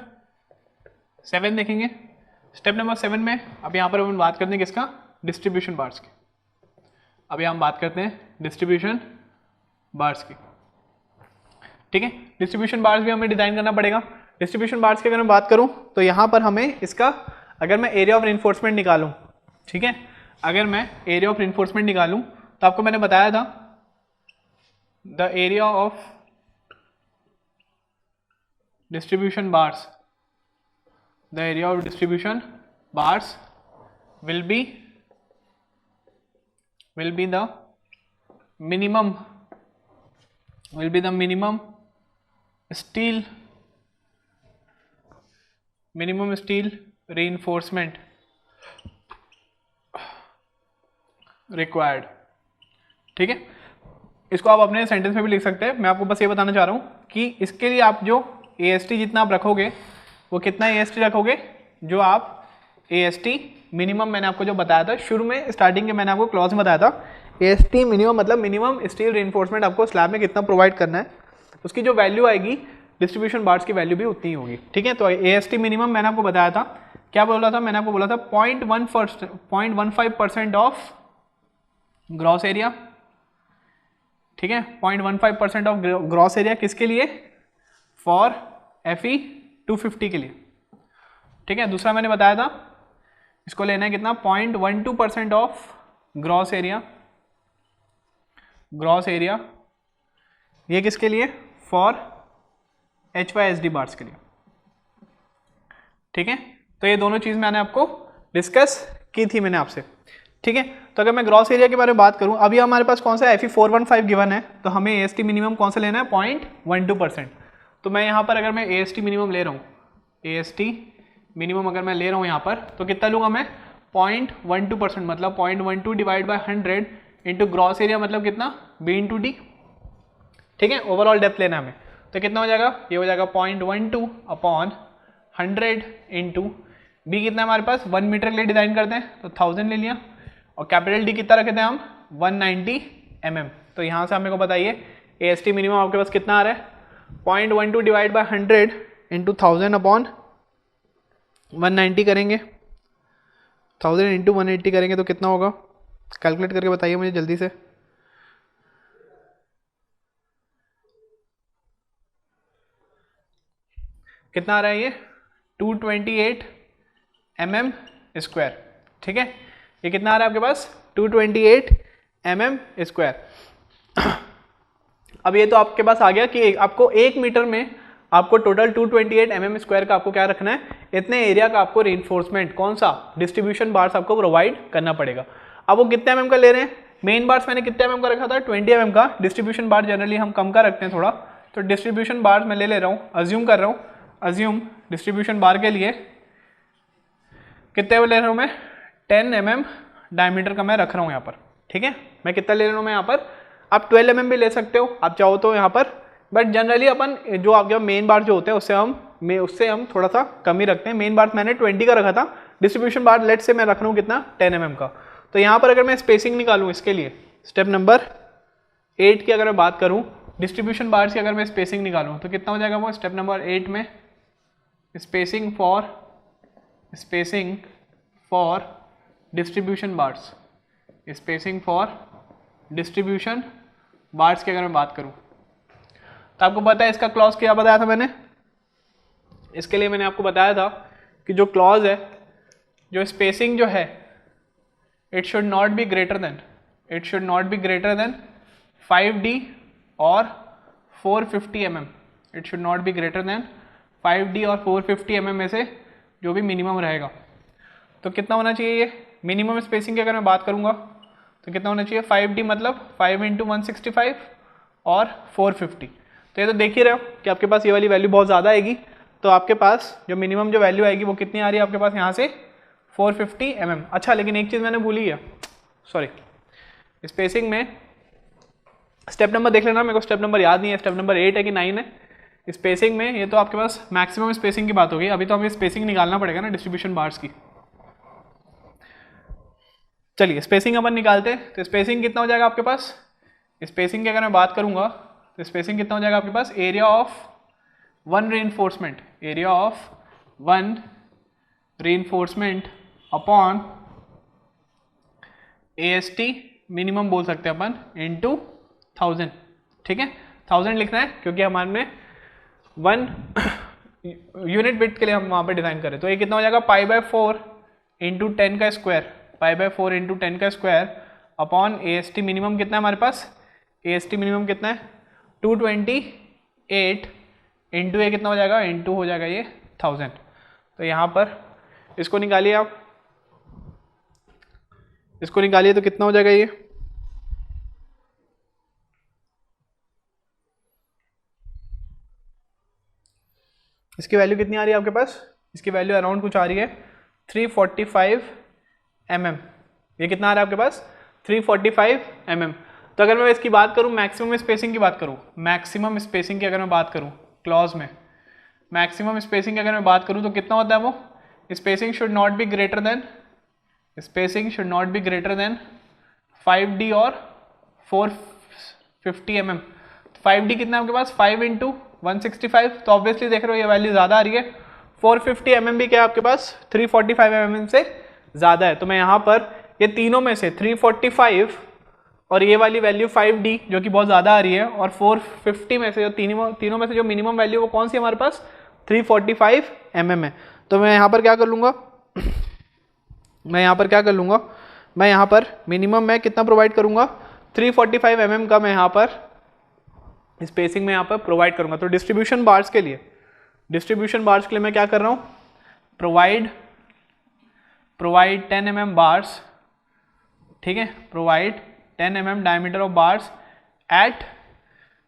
7 देखेंगे। स्टेप नंबर 7 में अब यहाँ पर अपन बात करते हैं किसका, डिस्ट्रीब्यूशन बार्स की। अभी हम बात करते हैं डिस्ट्रीब्यूशन बार्स की। ठीक है, डिस्ट्रीब्यूशन बार्स भी हमें डिजाइन करना पड़ेगा। डिस्ट्रीब्यूशन बार्स की अगर मैं बात करूं तो यहाँ पर हमें इसका, अगर मैं एरिया ऑफ रिइंफोर्समेंट निकालूं, ठीक है, अगर मैं एरिया ऑफ रिइंफोर्समेंट निकालूं तो आपको मैंने बताया था the area of distribution bars, the area of distribution bars will be the minimum steel reinforcement required। ठीक है, इसको आप अपने सेंटेंस में भी लिख सकते हैं। मैं आपको बस ये बताना चाह रहा हूं कि इसके लिए आप जो AST जितना आप रखोगे, वो कितना AST रखोगे, जो आप AST मिनिमम मैंने आपको जो बताया था शुरू में, स्टार्टिंग के मैंने आपको क्लॉज में बताया था, AST मिनिमम मतलब मिनिमम स्टील रिइंफोर्समेंट आपको स्लैब में कितना प्रोवाइड करना है, उसकी जो वैल्यू आएगी डिस्ट्रीब्यूशन बार्स की वैल्यू भी उतनी ही होगी। ठीक है, तो AST मिनिमम मैंने आपको बताया था, क्या बोला था, मैंने आपको बोला था 0.15% ऑफ ग्रॉस एरिया। ठीक है, 0.15% ऑफ ग्रॉस एरिया किसके लिए, फॉर FE 250 के लिए। ठीक है, दूसरा मैंने बताया था इसको लेना है कितना, 0.12% ऑफ ग्रॉस एरिया, ये किसके लिए, फॉर HYSD बार्स के लिए। ठीक है, तो ये दोनों चीज मैंने आपको डिस्कस की थी मैंने आपसे। ठीक है, तो अगर मैं ग्रॉस एरिया के बारे में बात करूं, अभी हमारे पास कौन सा FE415 गिवन है, तो हमें AST मिनिमम कौन सा लेना है, 0.12%। तो मैं यहाँ पर अगर मैं AST मिनिमम ले रहा हूँ, AST मिनिमम अगर मैं ले रहा हूँ यहाँ पर, तो कितना लूँगा मैं, 0.12%, मतलब 0.12 divide by 100 into gross area, मतलब कितना, B/D। ठीक है, ओवरऑल डेप्थ लेना है हमें, तो कितना हो जाएगा, ये हो जाएगा 0.12 अपॉन 100 इंटू B कितना हमारे पास, 1 मीटर के लिए डिजाइन करते हैं तो 1000 ले लिया, और कैपिटल D कितना रखे थे हम, 190 mm। तो यहाँ से हमें को बताइए AST मिनिमम आपके पास कितना आ रहा है, 0.12 डिवाइड बाय 100 इंटू 1000 अपॉन 190 करेंगे, 1000 इंटू 180 करेंगे तो कितना होगा, कैलकुलेट करके बताइए मुझे जल्दी से। कितना आ रहा है ये, 228 mm स्क्वायर। ठीक है, ये कितना आ रहा है आपके पास, 228 mm स्क्वायर। अब ये तो आपके पास आ गया कि आपको 1 मीटर में आपको टोटल 228 mm स्क्वायर का आपको क्या रखना है, इतने एरिया का आपको रिइंफोर्समेंट कौन सा, डिस्ट्रीब्यूशन बार्स आपको प्रोवाइड करना पड़ेगा। अब वो कितने mm का ले रहे हैं, मेन बार्स मैंने कितने mm का रखा था, 20 mm का। डिस्ट्रीब्यूशन बार जनरली हम कम का रखते हैं थोड़ा, तो डिस्ट्रीब्यूशन बार मैं ले रहा हूँ, अज्यूम कर रहा हूँ, अज्यूम डिस्ट्रीब्यूशन बार के लिए कितने ले रहा हूँ मैं, 10 mm डायमीटर का मैं रख रहा हूँ यहाँ पर, ठीक है। मैं कितना ले रहा हूँ मैं यहाँ पर, आप 12 mm भी ले सकते हो आप चाहो तो यहाँ पर, बट जनरली अपन जो आपके मेन बार जो होते हैं उससे हम थोड़ा सा कम ही रखते हैं। मेन बार मैंने 20 का रखा था, डिस्ट्रीब्यूशन बार लेट से मैं रख रहा हूँ कितना, 10 mm का। तो यहाँ पर अगर मैं स्पेसिंग निकालूँ इसके लिए, स्टेप नंबर 8 की अगर मैं बात करूँ, डिस्ट्रीब्यूशन बार की अगर मैं स्पेसिंग निकालूँ तो कितना हो जाएगा वो, स्टेप नंबर 8 में spacing for distribution bars, spacing for distribution bars की अगर मैं बात करूं तो आपको पता है इसका क्लॉज क्या बताया था मैंने, इसके लिए मैंने आपको बताया था कि जो क्लॉज है, जो स्पेसिंग जो है, it should not be greater then 5D और 450 mm, it should not be greater then 5D और 450 mm में से जो भी मिनिमम रहेगा। तो कितना होना चाहिए ये मिनिमम स्पेसिंग की अगर मैं बात करूंगा तो कितना होना चाहिए, 5D मतलब 5 × 165 और 450। तो ये तो देख ही रहे हो कि आपके पास ये वाली वैल्यू बहुत ज़्यादा आएगी, तो आपके पास जो मिनिमम जो वैल्यू आएगी वो कितनी आ रही है आपके पास यहाँ से, 450 mm। अच्छा लेकिन एक चीज़ मैंने भूली है, सॉरी, स्पेसिंग में स्टेप नंबर देख लेना, मेरे को स्टेप नंबर याद नहीं है, स्टेप नंबर 8 है कि 9 है। स्पेसिंग में ये तो आपके पास मैक्सिमम स्पेसिंग की बात होगी, अभी तो हमें स्पेसिंग निकालना पड़ेगा ना डिस्ट्रीब्यूशन बार्स की। चलिए स्पेसिंग अपन निकालते हैं, तो स्पेसिंग कितना हो जाएगा आपके पास, स्पेसिंग की अगर मैं बात करूंगा तो स्पेसिंग कितना हो जाएगा आपके पास, area of one reinforcement upon AST minimum बोल सकते हैं अपन इंटू 1000, ठीक है। 1000 लिखना है क्योंकि हमारे में 1 यूनिट बिट के लिए हम वहाँ पे डिजाइन करें। तो ये कितना हो जाएगा, π/4 इंटू 10 का स्क्वायर, π/4 इंटू 10 का स्क्वायर अपॉन AST मिनिमम कितना है हमारे पास, AST मिनिमम कितना है 228 इंटू ये कितना हो जाएगा, इंटू हो जाएगा ये 1000। तो यहाँ पर इसको निकालिए आप, इसको निकालिए तो कितना हो जाएगा ये, इसकी वैल्यू कितनी आ रही है आपके पास, इसकी वैल्यू अराउंड कुछ आ रही है 345 mm। ये कितना आ रहा है आपके पास, 345 mm। तो अगर मैं इसकी बात करूं, मैक्सिमम स्पेसिंग की बात करूं, मैक्सिमम स्पेसिंग की अगर मैं बात करूं क्लॉज में, मैक्सिमम स्पेसिंग की अगर मैं बात करूं तो कितना होता है वो, spacing should not be greater then 5D और 450 mm। 5D कितना है आपके पास, 5 × 165, तो ऑब्वियसली देख रहे हो ये वैल्यू ज़्यादा आ रही है। 450 mm भी क्या है आपके पास, 345 mm से ज़्यादा है। तो मैं यहाँ पर ये तीनों में से 345 और ये वाली वैल्यू 5D जो कि बहुत ज़्यादा आ रही है, और 450 में से जो तीनों में से जो मिनिमम वैल्यू वो कौन सी हमारे पास, 345 mm है। तो मैं यहाँ पर क्या कर लूँगा, मैं यहाँ पर मिनिमम मैं कितना प्रोवाइड करूँगा, 345 mm का मैं यहाँ पर स्पेसिंग में यहाँ पर प्रोवाइड करूँगा। तो डिस्ट्रीब्यूशन बार्स के लिए मैं क्या कर रहा हूँ, प्रोवाइड 10 mm बार्स, ठीक है, provide 10 mm diameter of bars at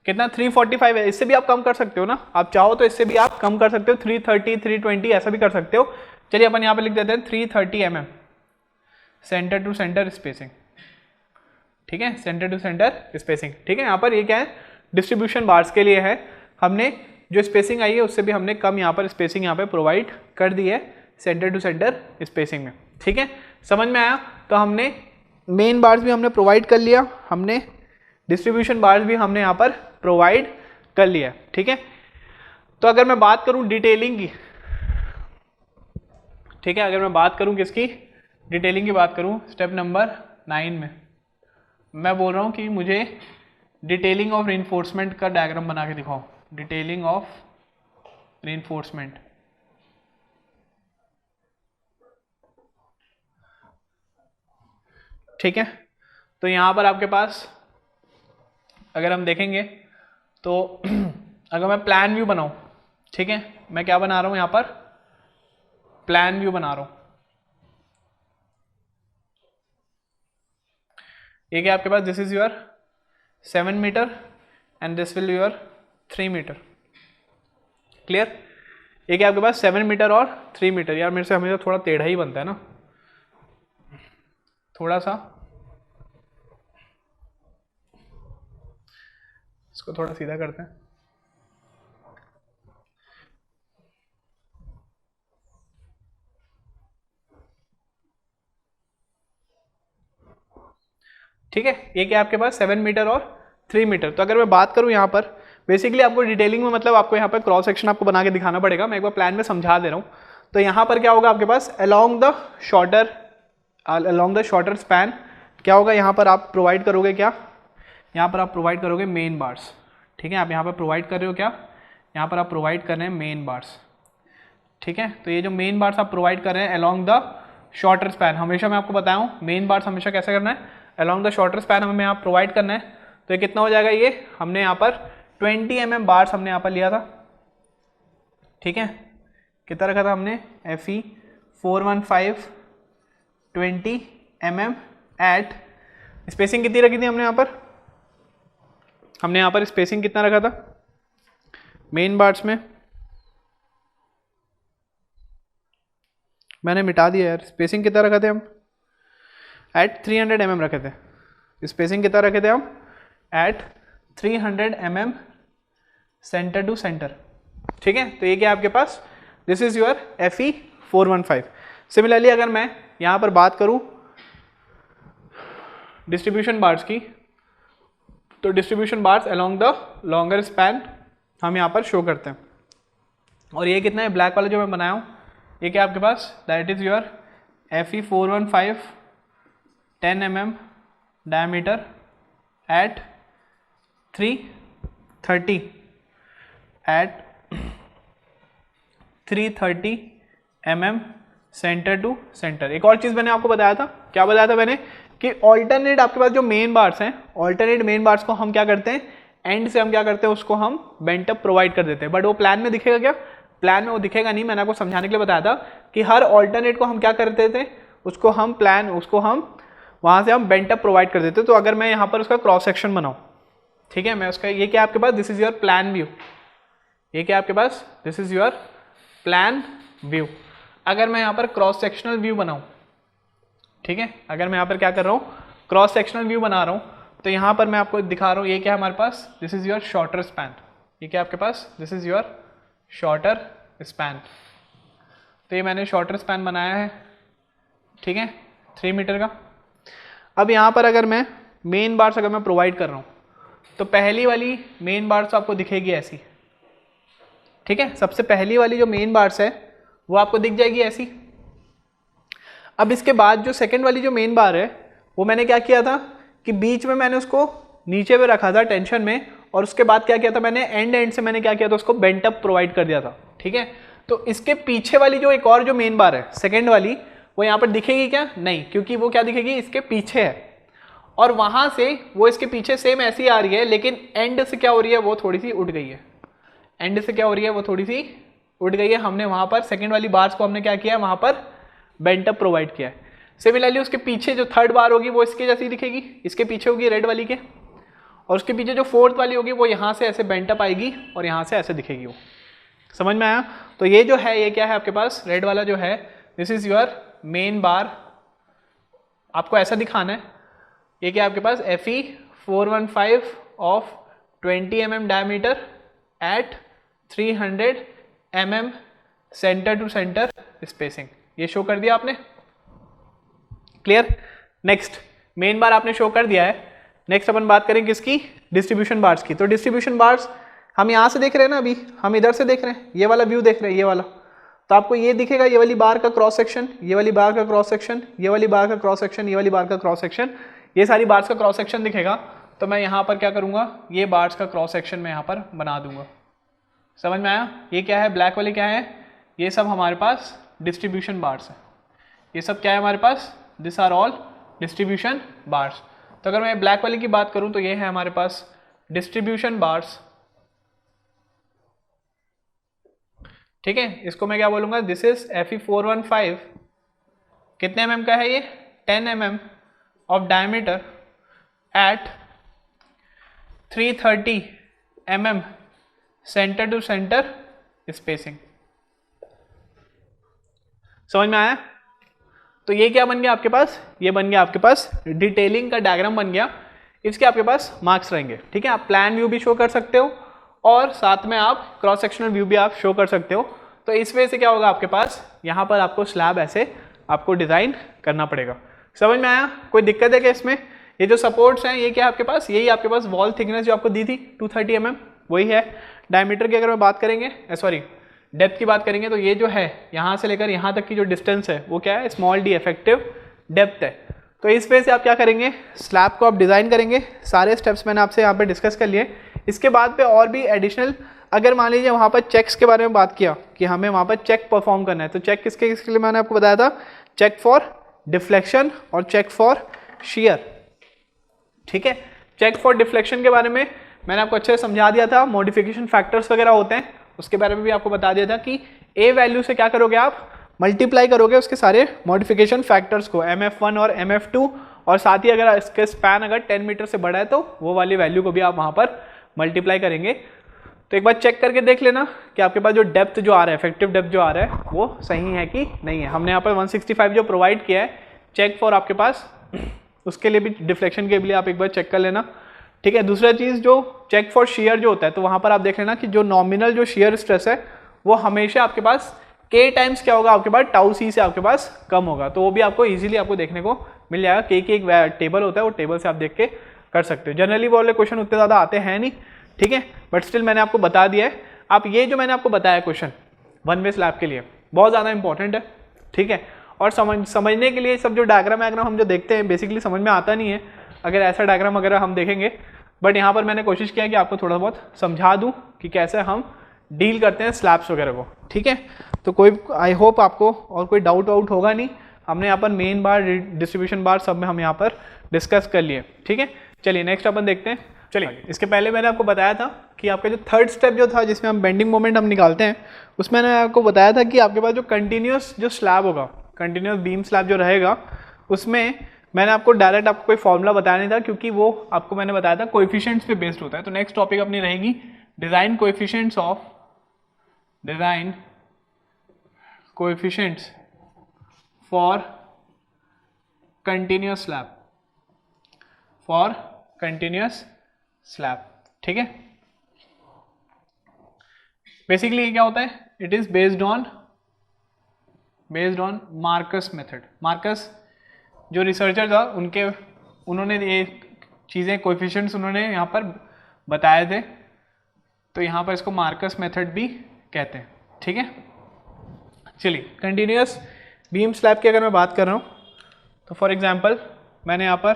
कितना, 345 है। इससे भी आप कम कर सकते हो ना, आप चाहो तो इससे भी आप कम कर सकते हो, 330 320 ऐसा भी कर सकते हो। चलिए अपन यहाँ पे लिख देते हैं 330 mm centre to centre spacing, ठीक है, सेंटर टू सेंटर स्पेसिंग, ठीक है। यहाँ पर ये क्या है, डिस्ट्रीब्यूशन बार्स के लिए है, हमने जो स्पेसिंग आई है उससे भी हमने कम यहाँ पर स्पेसिंग यहाँ पे प्रोवाइड कर दी है सेंटर टू सेंटर स्पेसिंग में, ठीक है। समझ में आया, तो हमने मेन बार्स भी हमने प्रोवाइड कर लिया, हमने डिस्ट्रीब्यूशन बार्स भी हमने यहाँ पर प्रोवाइड कर लिया, ठीक है। तो अगर मैं बात करूँ डिटेलिंग की, ठीक है, अगर मैं बात करूँ किसकी, डिटेलिंग की बात करूँ, स्टेप नंबर 9 में मैं बोल रहा हूँ कि मुझे डिटेलिंग ऑफ रीइंफोर्समेंट का डायग्राम बना के दिखाओ, डिटेलिंग ऑफ रीइंफोर्समेंट, ठीक है। तो यहाँ पर आपके पास अगर हम देखेंगे तो अगर मैं प्लान व्यू बनाऊँ, ठीक है, मैं क्या बना रहा हूँ यहाँ पर, प्लान व्यू बना रहा हूँ। ये क्या आपके पास, this is your 7 metre and this will your 3 metre. Clear? एक है आपके पास 7 मीटर और 3 मीटर। यार मेरे से हमेशा थोड़ा टेढ़ा ही बनता है ना, थोड़ा सा इसको थोड़ा सीधा करते हैं। ठीक है, ये क्या आपके पास 7 मीटर और 3 मीटर। तो अगर मैं बात करूं यहाँ पर बेसिकली आपको डिटेलिंग में, मतलब आपको यहाँ पर क्रॉस सेक्शन आपको बना के दिखाना पड़ेगा, मैं एक बार प्लान में समझा दे रहा हूँ। तो यहाँ पर क्या होगा आपके पास अलोंग द शॉर्टर स्पैन क्या होगा, यहाँ पर आप प्रोवाइड करोगे क्या, यहाँ पर आप प्रोवाइड करोगे मेन बार्स। ठीक है, आप यहाँ पर प्रोवाइड कर रहे हो क्या, यहाँ पर आप प्रोवाइड कर रहे हैं मेन बार्स। ठीक है, तो ये जो मेन बार्स आप प्रोवाइड कर रहे हैं अलोंग द शॉर्टर स्पैन, हमेशा मैं आपको बताया हूँ मेन बार्स हमेशा कैसे करना है, अलोंग द शॉर्टर स्पैन हमें यहाँ प्रोवाइड करना है। तो ये कितना हो जाएगा, ये हमने यहाँ पर 20 mm बार्स हमने यहाँ पर लिया था। ठीक है, कितना रखा था हमने, FE 415 20 mm एट, स्पेसिंग कितनी रखी थी हमने यहाँ पर, हमने यहाँ पर स्पेसिंग कितना रखा था मेन बार्स में, मैंने मिटा दिया यार, स्पेसिंग कितना रखे थे हम, एट 300 mm रखे थे। स्पेसिंग कितना रखे थे हम, at 300 mm centre to centre. ठीक है, तो ये क्या आपके पास, this is your FE 415। Similarly अगर मैं यहाँ पर बात करूँ डिस्ट्रीब्यूशन बार्स की, तो distribution bars along the longer span हम यहाँ पर शो करते हैं। और ये कितना है, ब्लैक वाला जो मैं बनाया हूँ, ये क्या आपके पास, that is your FE 415 10 mm diameter at 330 mm centre to centre. एक और चीज़ मैंने आपको बताया था, क्या बताया था मैंने, कि ऑल्टरनेट आपके पास जो मेन बार्स हैं, ऑल्टरनेट मेन बार्स को हम क्या करते हैं, एंड से हम क्या करते हैं, उसको हम बेंट अप प्रोवाइड कर देते हैं। बट वो प्लान में दिखेगा क्या, प्लान में वो दिखेगा नहीं। मैंने आपको समझाने के लिए बताया था कि हर ऑल्टरनेट को हम क्या करते थे, उसको हम वहाँ से हम बेंट अप प्रोवाइड कर देते। तो अगर मैं यहाँ पर उसका क्रॉस सेक्शन बनाऊँ, ठीक है, मैं उसका, ये क्या आपके पास, this is your plan view, ये क्या आपके पास, this is your plan view. अगर मैं यहाँ पर क्रॉस सेक्शनल व्यू बनाऊँ, ठीक है, अगर मैं यहाँ पर क्या कर रहा हूँ, क्रॉस सेक्शनल व्यू बना रहा हूँ, तो यहाँ पर मैं आपको दिखा रहा हूँ, ये क्या हमारे पास, this is your shorter span, ये क्या आपके पास, this is your shorter span. तो ये मैंने शॉर्टर स्पैन बनाया है, ठीक है, 3 मीटर का। अब यहाँ पर अगर मैं मेन बार्स अगर मैं प्रोवाइड कर रहा हूँ, तो पहली वाली मेन बार्स आपको दिखेगी ऐसी। ठीक है, सबसे पहली वाली जो मेन बार्स है वो आपको दिख जाएगी ऐसी। अब इसके बाद जो सेकंड वाली जो मेन बार है, वो मैंने क्या किया था कि बीच में मैंने उसको नीचे पे रखा था टेंशन में, और उसके बाद क्या किया था मैंने, एंड से मैंने क्या किया था, उसको बेंट अप प्रोवाइड कर दिया था। ठीक है, तो इसके पीछे वाली जो एक और जो मेन बार है सेकंड वाली, वो यहाँ पर दिखेगी क्या, नहीं, क्योंकि वो क्या दिखेगी, इसके पीछे है, और वहां से वो इसके पीछे सेम ऐसी आ रही है, लेकिन एंड से क्या हो रही है, वो थोड़ी सी उठ गई है, एंड से क्या हो रही है, वो थोड़ी सी उठ गई है। हमने वहां पर सेकंड वाली बार्स को हमने क्या किया, वहां पर बेंट अप प्रोवाइड किया है। सिमिलरली उसके पीछे जो थर्ड बार होगी वो इसके जैसी दिखेगी, इसके पीछे होगी रेड वाली के, और उसके पीछे जो फोर्थ वाली होगी वो यहाँ से ऐसे बेंट अप आएगी और यहाँ से ऐसे दिखेगी। वो समझ में आया? तो ये जो है, ये क्या है आपके पास, रेड वाला जो है, this is your main bar, आपको ऐसा दिखाना है। ये क्या आपके पास, FE 415 of 20 mm diameter at 300 mm centre to centre spacing, ये शो कर दिया आपने। क्लियर? नेक्स्ट, मेन बार आपने शो कर दिया है। नेक्स्ट अपन बात करें किसकी, डिस्ट्रीब्यूशन बार्स की। तो डिस्ट्रीब्यूशन बार्स हम यहाँ से देख रहे हैं ना, अभी हम इधर से देख रहे हैं, ये वाला व्यू देख रहे हैं, ये वाला, तो आपको ये दिखेगा, ये वाली बार का क्रॉस सेक्शन, ये वाली बार का क्रॉस सेक्शन, ये वाली बार का क्रॉस सेक्शन, ये वाली बार का क्रॉस सेक्शन, ये सारी बार्स का क्रॉस सेक्शन दिखेगा। तो मैं यहाँ पर क्या करूँगा, ये बार्स का क्रॉस सेक्शन मैं यहाँ पर बना दूंगा। समझ में आया? ये क्या है, ब्लैक वाले क्या है, ये सब हमारे पास डिस्ट्रीब्यूशन बार्स है। ये सब क्या है हमारे पास, this are all distribution bars. तो अगर मैं ब्लैक वाले की बात करूं तो ये है हमारे पास डिस्ट्रीब्यूशन बार्स। ठीक है, इसको मैं क्या बोलूंगा, दिस इज FE 415, कितने mm का है ये, 10 mm of diameter at 330 mm centre to centre spacing. समझ में आया? तो ये क्या बन गया आपके पास, ये बन गया आपके पास डिटेलिंग का डायग्राम बन गया। इसके आपके पास मार्क्स रहेंगे, ठीक है। आप प्लान व्यू भी शो कर सकते हो और साथ में आप क्रॉस सेक्शनल व्यू भी आप शो कर सकते हो। तो इस वजह से क्या होगा आपके पास, यहाँ पर आपको स्लैब ऐसे आपको डिज़ाइन करना पड़ेगा। समझ में आया? कोई दिक्कत है क्या इसमें? ये जो सपोर्ट्स हैं ये क्या आपके पास, यही आपके पास वॉल थिकनेस जो आपको दी थी 230 mm वही है। डायमीटर की अगर मैं बात करेंगे, सॉरी डेप्थ की बात करेंगे, तो ये जो है यहाँ से लेकर यहाँ तक की जो डिस्टेंस है वो क्या है, स्मॉल डी इफेक्टिव डेप्थ है। तो इस वजह से आप क्या करेंगे, स्लैब को आप डिज़ाइन करेंगे। सारे स्टेप्स मैंने आपसे यहाँ पे डिस्कस कर लिए। इसके बाद पे और भी एडिशनल, अगर मान लीजिए वहाँ पर चेक्स के बारे में बात किया कि हमें वहाँ पर चेक परफॉर्म करना है, तो चेक किसके किसके लिए मैंने आपको बताया था, चेक फॉर डिफ्लेक्शन और चेक फॉर शियर, ठीक है। चेक फॉर डिफ्लेक्शन के बारे में मैंने आपको अच्छे से समझा दिया था, मॉडिफिकेशन फैक्टर्स वगैरह होते हैं उसके बारे में भी आपको बता दिया था कि ए वैल्यू से क्या करोगे आप, मल्टीप्लाई करोगे उसके सारे मॉडिफिकेशन फैक्टर्स को, MF1 और MF2, और साथ ही अगर इसके स्पैन अगर 10 मीटर से बड़ा है तो वो वाली वैल्यू को भी आप वहाँ पर मल्टीप्लाई करेंगे। तो एक बार चेक करके देख लेना कि आपके पास जो डेप्थ जो आ रहा है, इफेक्टिव डेप्थ जो आ रहा है वो सही है कि नहीं है। हमने यहाँ पर 165 जो प्रोवाइड किया है चेक फॉर आपके पास, उसके लिए भी डिफ्लेक्शन के लिए आप एक बार चेक कर लेना, ठीक है। दूसरा चीज़ जो चेक फॉर शियर जो होता है, तो वहाँ पर आप देख लेना कि जो नॉमिनल जो शियर स्ट्रेस है वो हमेशा आपके पास K टाइम्स क्या होगा आपके पास, टाउ सी से आपके पास कम होगा। तो वो भी आपको इजीली आपको देखने को मिल जाएगा। K की एक टेबल होता है, वो टेबल से आप देख के कर सकते हो। जनरली वो वाले क्वेश्चन उतने ज़्यादा आते हैं नहीं, ठीक है, बट स्टिल मैंने आपको बता दिया है। आप ये जो मैंने आपको बताया क्वेश्चन वन वे स्लैब के लिए बहुत ज़्यादा इंपॉर्टेंट है, ठीक है। और समझने के लिए सब जो डायग्राम हम जो देखते हैं बेसिकली समझ में आता नहीं है अगर ऐसा डायग्राम वगैरह हम देखेंगे, बट यहाँ पर मैंने कोशिश किया कि आपको थोड़ा बहुत समझा दूँ कि कैसे हम डील करते हैं स्लैब्स वगैरह को, ठीक है। तो कोई आई होप आपको और कोई डाउट वाउट होगा नहीं। हमने यहाँ पर मेन बार, डिस्ट्रीब्यूशन बार सब में हम यहाँ पर डिस्कस कर लिए, ठीक है। चलिए नेक्स्ट अपन देखते हैं। चलिए इसके पहले मैंने आपको बताया था कि आपका जो थर्ड स्टेप जो था जिसमें हम बेंडिंग मोमेंट हम निकालते हैं, उसमें मैंने आपको बताया था कि आपके पास जो कंटिन्यूस जो स्लैब होगा, कंटिन्यूस बीम स्लैब जो रहेगा, उसमें मैंने आपको डायरेक्ट आपको कोई फॉर्मूला बताया नहीं था क्योंकि वो आपको मैंने बताया था कोएफिशिएंट्स पे बेस्ड होता है। तो नेक्स्ट टॉपिक अपनी रहेगी design coefficients of for continuous slab, ठीक है। बेसिकली ये क्या होता है, it is based on Marcus method. Marcus जो रिसर्चर था उन्होंने ये चीज़ें कोएफिशिएंट्स उन्होंने यहाँ पर बताए थे, तो यहाँ पर इसको मार्कस मेथड भी कहते हैं, ठीक है। चलिए कंटिन्यूस बीम स्लैब की अगर मैं बात कर रहा हूँ तो फॉर एग्जांपल मैंने यहाँ पर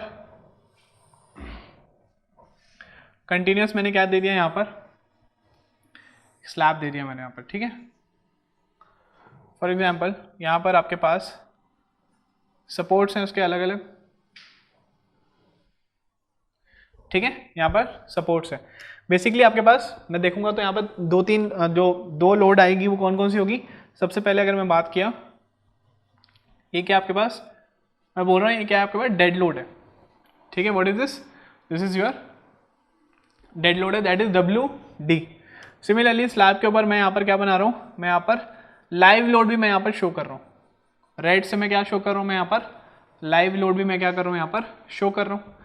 कंटिन्यूस मैंने क्या दे दिया, यहाँ पर स्लैब दे दिया मैंने यहाँ पर, ठीक है। फॉर एग्जांपल यहाँ पर आपके पास सपोर्ट्स हैं उसके अलग अलग, ठीक है। यहाँ पर सपोर्ट्स है। बेसिकली आपके पास मैं देखूंगा तो यहाँ पर दो लोड आएगी, वो कौन कौन सी होगी। सबसे पहले अगर मैं बात किया, ये क्या आपके पास, मैं बोल रहा हूँ ये क्या है आपके पास, डेड लोड है, ठीक है। What is this, this is your dead load है, that is WD। Similarly slab के ऊपर मैं यहाँ पर क्या बना रहा हूँ, मैं यहाँ पर लाइव लोड भी मैं यहाँ पर शो कर रहा हूँ। रेड से मैं क्या शो कर रहा हूँ, मैं यहाँ पर लाइव लोड भी मैं क्या कर रहा हूँ, यहाँ पर शो कर रहा हूँ।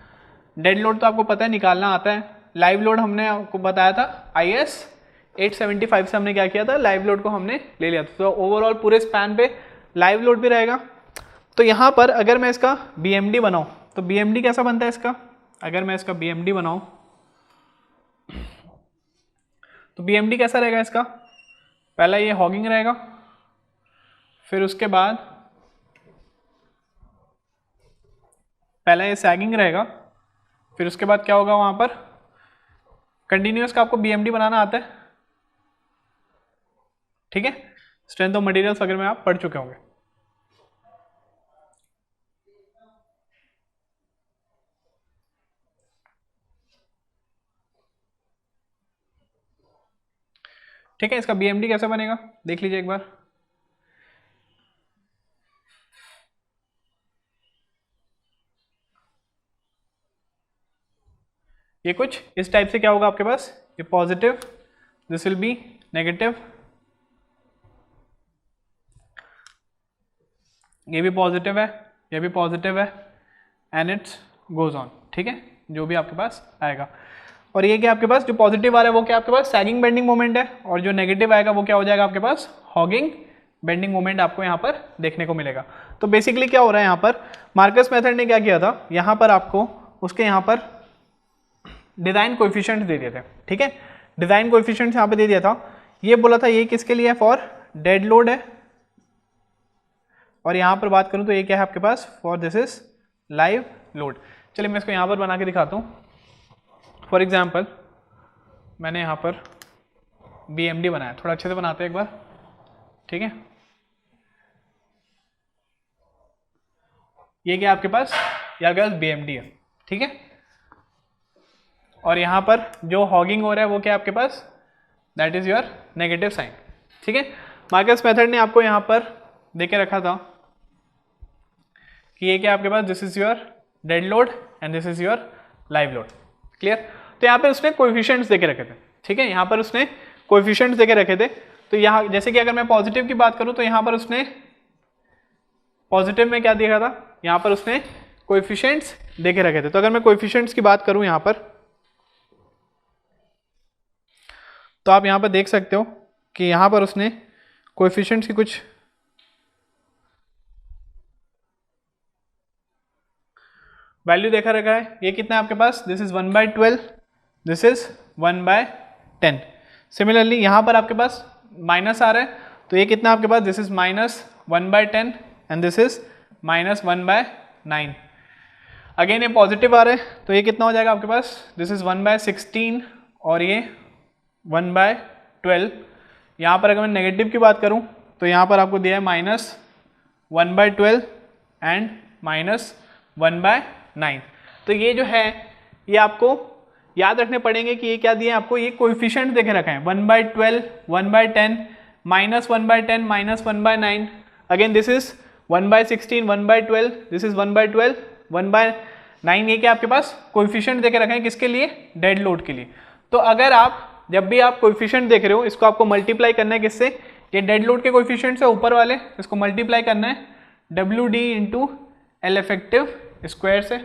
डेड लोड तो आपको पता है निकालना आता है। लाइव लोड हमने आपको बताया था IS 875 से हमने क्या किया था, लाइव लोड को हमने ले लिया था। तो ओवरऑल पूरे स्पैन पे लाइव लोड भी रहेगा। तो यहाँ पर अगर मैं इसका BMD बनाऊँ तो BMD कैसा बनता है इसका, अगर मैं इसका BMD बनाऊँ तो BMD कैसा रहेगा इसका, पहला ये हॉगिंग रहेगा, फिर उसके बाद पहला ये सैगिंग रहेगा, फिर उसके बाद क्या होगा वहाँ पर कंटिन्यूस का आपको BMD बनाना आता है, ठीक है। स्ट्रेंथ ऑफ मटेरियल्स वगैरह में आप पढ़ चुके होंगे। ठीक है, इसका BMD कैसे बनेगा देख लीजिए एक बार। ये कुछ इस टाइप से क्या होगा आपके पास, ये positive this will B negative, ये भी पॉजिटिव है, ये भी पॉजिटिव है, एंड इट्स गोज ऑन, ठीक है, जो भी आपके पास आएगा। और ये क्या आपके पास जो पॉजिटिव आ रहा है वो क्या आपके पास सैगिंग बेंडिंग मोमेंट है, और जो नेगेटिव आएगा वो क्या हो जाएगा आपके पास हॉगिंग बेंडिंग मोमेंट आपको यहाँ पर देखने को मिलेगा। तो बेसिकली क्या हो रहा है यहाँ पर, मार्कस मेथड ने क्या किया था, यहाँ पर आपको उसके यहाँ पर डिजाइन कोएफिशिएंट दे दिए थे, ठीक है, डिजाइन कोएफिशिएंट यहाँ पे दे दिया था, ये बोला था ये किसके लिए है, फॉर डेड लोड है, और यहाँ पर बात करूँ तो ये क्या है आपके पास, for this is live load. चलिए मैं इसको यहाँ पर बना के दिखाता हूँ। फॉर एग्जाम्पल मैंने यहाँ पर BMD बनाया, थोड़ा अच्छे से बनाते हैं एक बार, ठीक है, ये क्या आपके पास, ये आपके पास BMD है, ठीक है, और यहाँ पर जो हॉगिंग हो रहा है वो क्या आपके पास, that is your negative sign, ठीक है। मार्कस मेथड ने आपको यहाँ पर देके रखा था कि ये क्या आपके पास, this is your dead load and this is your live load, clear. तो यहाँ पे उसने कोएफिशिएंट्स देके रखे थे, ठीक है, यहाँ पर उसने कोएफिशिएंट्स देके रखे थे। तो यहाँ जैसे कि अगर मैं पॉजिटिव की बात करूँ तो यहाँ पर उसने पॉजिटिव में क्या दिया था, यहाँ पर उसने कोएफिशिएंट्स देके रखे थे। तो अगर मैं कोएफिशिएंट्स की बात करूँ यहाँ पर, तो आप यहाँ पर देख सकते हो कि यहाँ पर उसने कोएफिशिएंट्स की कुछ वैल्यू देखा रखा है। ये कितना है आपके पास, this is 1/12, this is 1/10। Similarly यहाँ पर आपके पास माइनस आ रहा है, तो ये कितना आपके पास, this is -1/10 and this is -1/9। Again ये पॉजिटिव आ रहा है, तो ये कितना हो जाएगा आपके पास, दिस इज 1/16 और ये 1/12। यहाँ पर अगर मैं नेगेटिव की बात करूँ तो यहाँ पर आपको दिया है -1/12 एंड -1/9। तो ये जो है ये आपको याद रखने पड़ेंगे कि ये क्या दिए आपको, ये कोएफिशिएंट देखे रखे हैं 1/12, 1/10, -1/10, -1/9। Again this is 1/16, 1/12, this is 1/12, 1/9। ये क्या आपके पास कोएफिशिएंट देके रखे हैं किसके लिए, डेड लोड के लिए। तो अगर आप जब भी आप कोएफिशिएंट देख रहे हो, इसको आपको मल्टीप्लाई करना है किससे, ये डेड लोड के कोएफिशिएंट से ऊपर वाले, इसको मल्टीप्लाई करना है WD into L effective square से।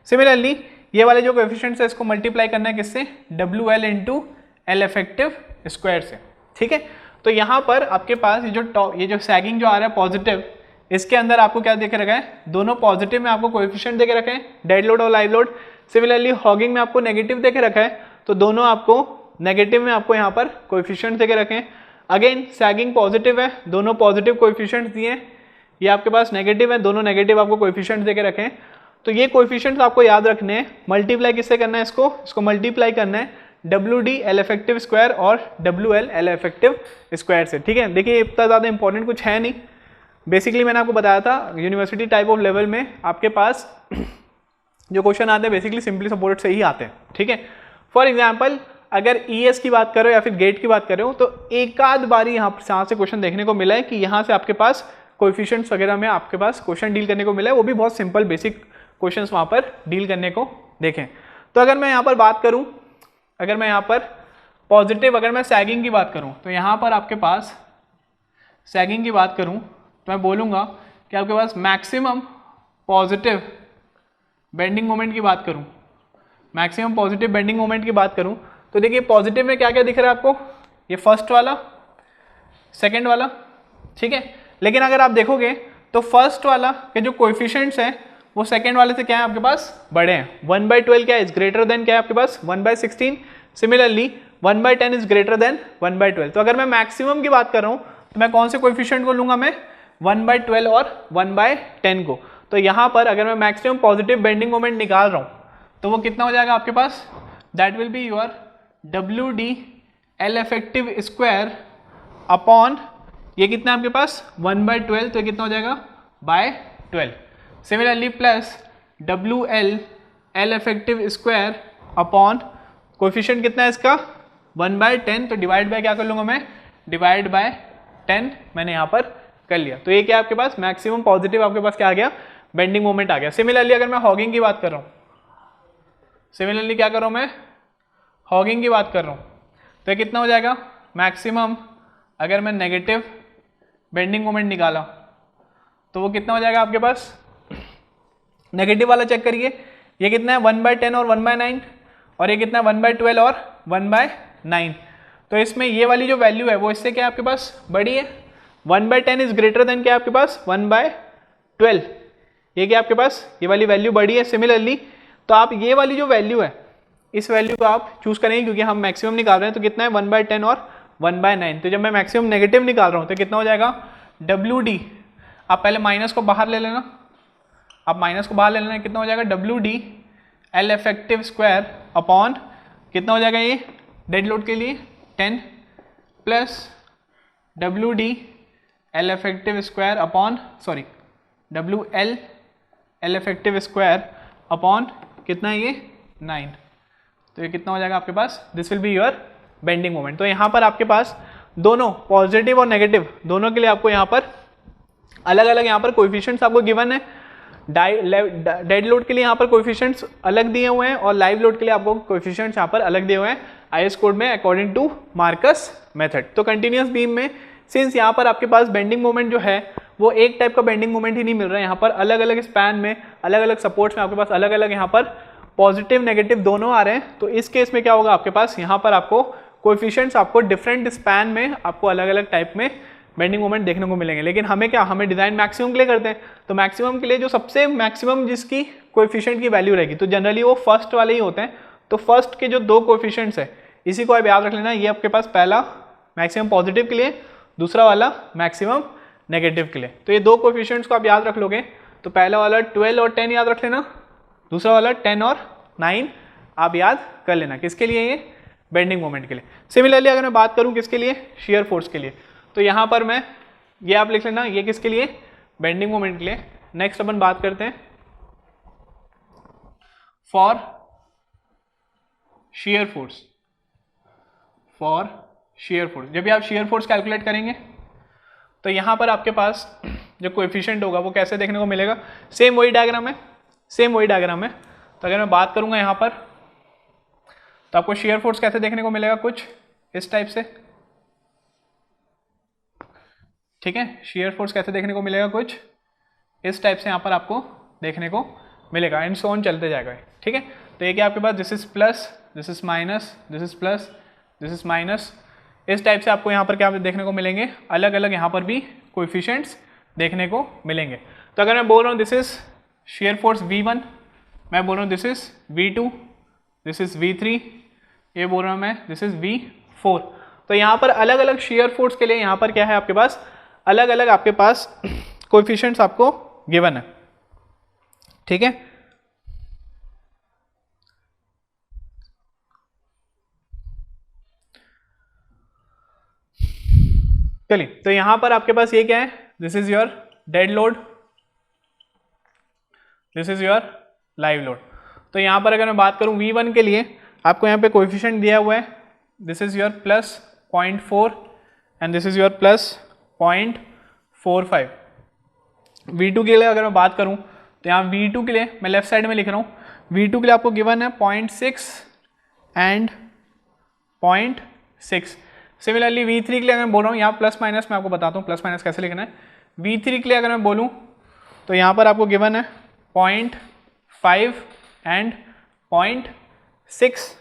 सिमिलरली ये वाले जो कोएफिशिएंट्स है इसको मल्टीप्लाई करना है किससे, WL into L effective square से, ठीक है। तो यहाँ पर आपके पास ये जो सैगिंग जो आ रहा है पॉजिटिव, इसके अंदर आपको क्या देखे रखा है, दोनों पॉजिटिव में आपको कोएफिशिएंट देके रखे हैं, डेड लोड और लाइव लोड। सिमिलरली हॉगिंग में आपको नेगेटिव देके रखा है, तो दोनों आपको नेगेटिव में आपको यहाँ पर कोएफिशिएंट देके रखे हैं। अगेन सैगिंग पॉजिटिव है, दोनों पॉजिटिव कोएफिशिएंट्स दिए हैं, ये आपके पास नेगेटिव है, दोनों नेगेटिव आपको कोएफिशिएंट्स देके रखे हैं। तो ये कोएफिशिएंट्स आपको याद रखने हैं, मल्टीप्लाई किससे करना है, इसको मल्टीप्लाई करना है WD L इफेक्टिव स्क्वायर और WL L इफेक्टिव स्क्वायर से, ठीक है। देखिए इतना ज़्यादा इंपॉर्टेंट कुछ है नहीं, बेसिकली मैंने आपको बताया था यूनिवर्सिटी टाइप ऑफ लेवल में आपके पास जो क्वेश्चन आते हैं बेसिकली सिंपली सपोर्ट से ही आते हैं, ठीक है। फॉर एग्जाम्पल अगर ES की बात करो या फिर गेट की बात करो तो एक आध बारी यहाँ से क्वेश्चन देखने को मिला है कि यहाँ से आपके पास कोएफिशिएंट्स वगैरह में आपके पास क्वेश्चन डील करने को मिला है, वो भी बहुत सिंपल बेसिक क्वेश्चंस वहाँ पर डील करने को देखें। तो अगर मैं यहाँ पर बात करूँ, अगर मैं यहाँ पर पॉजिटिव, अगर मैं सैगिंग की बात करूँ तो यहाँ पर आपके पास सैगिंग की बात करूँ तो मैं बोलूँगा कि आपके पास मैक्सिमम पॉजिटिव बेंडिंग मोमेंट की बात करूँ, मैक्सिमम पॉजिटिव बेंडिंग मोमेंट की बात करूँ तो देखिए पॉजिटिव में क्या क्या दिख रहा है आपको, ये फर्स्ट वाला, सेकेंड वाला, ठीक है। लेकिन अगर आप देखोगे तो फर्स्ट वाला के जो कोएफिशिएंट्स हैं वो सेकेंड वाले से क्या है आपके पास बड़े हैं। 1/12 क्या है, इज ग्रेटर देन क्या है आपके पास 1/16। Similarly 1/10 is greater than 1/12। तो अगर मैं मैक्सिमम की बात कर रहा हूँ तो मैं कौन से कोएफिशिएंट को लूंगा, मैं 1/12 और 1/10 को। तो यहाँ पर अगर मैं मैक्सिमम पॉजिटिव बेंडिंग मोमेंट निकाल रहा हूँ तो वो कितना हो जाएगा आपके पास, that will be your WD L effective square upon ये कितना है आपके पास 1/12, तो कितना हो जाएगा /12। Similarly plus WL L effective square upon coefficient कितना है इसका 1/10, तो डिवाइड बाय क्या कर लूँगा मैं, डिवाइड बाय 10 मैंने यहाँ पर कर लिया। तो ये क्या आपके पास मैक्सिमम पॉजिटिव आपके पास क्या आ गया, बेंडिंग मोमेंट आ गया। सिमिलरली अगर मैं हॉगिंग की बात कर रहा हूँ, सिमिलरली क्या कर रहा हूँ मैं, हॉगिंग की बात कर रहा हूँ, तो ये कितना हो जाएगा मैक्सिमम, अगर मैं नेगेटिव बेंडिंग मोमेंट निकाला तो वो कितना हो जाएगा आपके पास, नेगेटिव वाला चेक करिए, ये कितना है 1/10 और 1/9, और ये कितना है 1/12 और 1/9। तो इसमें ये वाली जो वैल्यू है वो इससे क्या है आपके पास बड़ी है, 1/10 इज ग्रेटर देन क्या आपके पास 1/12, ये क्या आपके पास ये वाली वैल्यू बड़ी है। सिमिलरली तो आप ये वाली जो वैल्यू है इस वैल्यू को आप चूज करेंगे, क्योंकि हम मैक्सिमम निकाल रहे हैं, तो कितना है 1/10 और 1/9। तो जब मैं मैक्सिमम नेगेटिव निकाल रहा हूँ तो कितना हो जाएगा WD, आप पहले माइनस को बाहर ले लेना, आप माइनस को बाहर ले लेना, कितना हो जाएगा WD L effective square upon कितना हो जाएगा ये डेड लोड के लिए 10 plus WD L effective square upon WL L effective square upon कितना है ये 9। तो ये कितना हो जाएगा आपके पास, this will be your bending moment. तो यहाँ पर आपके पास दोनों पॉजिटिव और नेगेटिव दोनों के लिए आपको यहाँ पर अलग अलग यहाँ पर कोएफिशिएंट्स आपको गिवन है। डेड लोड के लिए यहाँ पर कोएफिशिएंट्स अलग दिए हुए हैं और लाइव लोड के लिए आपको कोएफिशिएंट्स यहाँ पर अलग दिए हुए हैं आईएस कोड में अकॉर्डिंग टू मार्कस मेथड। तो कंटिन्यूअस बीम में सिंस यहाँ पर आपके पास बेंडिंग मोमेंट जो है वो एक टाइप का बेंडिंग मोमेंट ही नहीं मिल रहा है, यहाँ पर अलग अलग स्पैन में अलग अलग सपोर्ट्स में आपके पास अलग अलग यहाँ पर पॉजिटिव नेगेटिव दोनों आ रहे हैं। तो इस केस में क्या होगा आपके पास यहाँ पर आपको कोएफिशिएंट्स आपको डिफरेंट स्पैन में आपको अलग अलग टाइप में बेंडिंग मोमेंट देखने को मिलेंगे। लेकिन हमें क्या, हमें डिजाइन मैक्सिमम के लिए करते हैं, तो मैक्सिमम के लिए जो सबसे मैक्सिमम जिसकी कोएफिशिएंट की वैल्यू रहेगी तो जनरली वो फर्स्ट वाले ही होते हैं। तो फर्स्ट के जो दो कोएफिशिएंट्स है इसी को आप याद रख लेना, ये आपके पास पहला मैक्सिमम पॉजिटिव के लिए, दूसरा वाला मैक्सिमम नेगेटिव के लिए। तो ये दो कोएफिशिएंट्स को आप याद रख लोगे तो पहला वाला 12 और 10 याद रख लेना, दूसरा वाला 10 और 9 आप याद कर लेना, किसके लिए, ये बेंडिंग मोमेंट के लिए। सिमिलरली अगर मैं बात करूं किसके लिए, शियर फोर्स के लिए, तो यहां पर मैं ये आप लिख लेना, ये किसके लिए, बेंडिंग मोमेंट के लिए। नेक्स्ट अपन बात करते हैं for shear force. For shear force, जब भी आप शियर फोर्स कैलकुलेट करेंगे तो यहां पर आपके पास जो कोएफिशिएंट होगा वो कैसे देखने को मिलेगा, सेम वही डायग्राम है, सेम वही डायग्राम है। तो अगर मैं बात करूंगा यहां पर तो आपको शियर फोर्स कैसे देखने को मिलेगा, कुछ इस टाइप से, ठीक है। शियर फोर्स कैसे देखने को मिलेगा, कुछ इस टाइप से यहाँ पर आपको देखने को मिलेगा, एंड सो ऑन चलते जाएगा, ठीक है। तो ये क्या आपके पास, this is plus, this is minus, this is plus, this is minus, इस टाइप से आपको यहाँ पर क्या देखने को मिलेंगे, अलग अलग यहाँ पर भी कोएफिशिएंट्स देखने को मिलेंगे। तो अगर मैं बोल रहा हूँ this is shear force V1, मैं बोल रहा हूँ this is V2, this is V3, ये बोल रहा हूँ मैं दिस इज V4। तो यहाँ पर अलग अलग शियर फोर्स के लिए यहाँ पर क्या है आपके पास, अलग अलग आपके पास कोएफिशिएंट्स आपको गिवन है, ठीक है। चलिए, तो यहां पर आपके पास ये क्या है, this is your dead load, this is your live load. तो यहां पर अगर मैं बात करूं V1 के लिए, आपको यहाँ पे कोएफिशिएंट दिया हुआ है, this is your plus 0.4 and this is your plus 0.45। V2 के लिए अगर मैं बात करूं तो यहाँ V2 के लिए मैं लेफ्ट साइड में लिख रहा हूँ, V2 के लिए आपको गिवन है 0.6 एंड 0.6। सिमिलरली V3 के लिए अगर मैं बोल रहा हूँ, यहाँ प्लस माइनस मैं आपको बताता हूँ प्लस माइनस कैसे लिखना है। V3 के लिए अगर मैं बोलूँ तो यहाँ पर आपको गिवन है 0.5 एंड 0.6,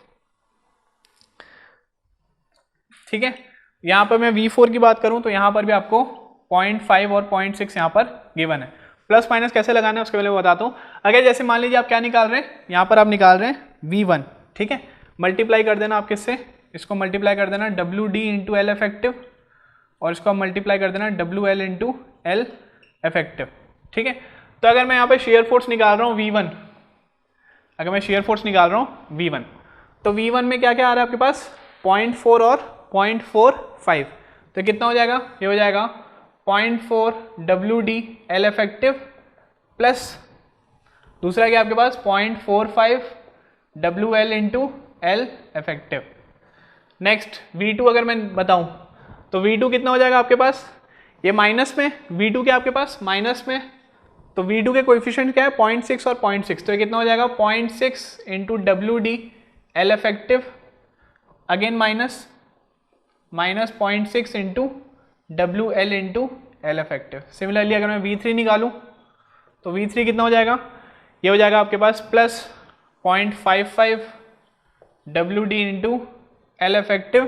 ठीक है। यहाँ पर मैं V4 की बात करूँ तो यहाँ पर भी आपको 0.5 और 0.6 यहाँ पर गिवन है। प्लस माइनस कैसे लगाना है उसके पहले मैं बताता हूँ। अगर जैसे मान लीजिए आप क्या निकाल रहे हैं, यहाँ पर आप निकाल रहे हैं V1, ठीक है, मल्टीप्लाई कर देना आप किससे, इसको मल्टीप्लाई कर देना WD इंटू L इफेक्टिव, और इसको आप मल्टीप्लाई कर देना WL इंटू L इफेक्टिव, ठीक है। तो अगर मैं यहाँ पे शेयर फोर्स निकाल रहा हूँ V1, अगर मैं शेयर फोर्स निकाल रहा हूँ V1, तो V1 में क्या क्या आ रहा है आपके पास, 0.4 और 0.45, तो कितना हो जाएगा, ये हो जाएगा 0.4 WD L इफेक्टिव प्लस दूसरा क्या आपके पास 0.45 WL into L effective. Next V2 अगर मैं बताऊं तो V2 कितना हो जाएगा आपके पास, ये माइनस में, V2 क्या आपके पास माइनस में, तो V2 के कोएफिशिएंट क्या है 0.6 और 0.6, तो ये कितना हो जाएगा 0.6 into WD L effective again minus -0.6 into WL into L effective. Similarly अगर मैं V3 निकालूं तो V3 कितना हो जाएगा, ये हो जाएगा आपके पास plus 0.55 WD into L effective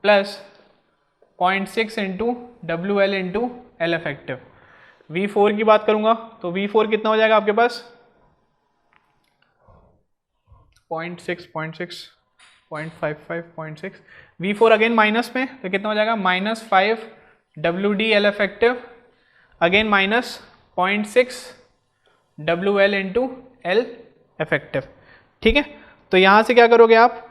plus 0.6 into WL into L effective. V4 की बात करूंगा तो V4 कितना हो जाएगा आपके पास 0.6 0.55 0.6। V4 अगेन माइनस में तो कितना हो जाएगा -5 WD L effective again minus 0.6 WL into L effective. ठीक है, तो यहाँ से क्या करोगे आप,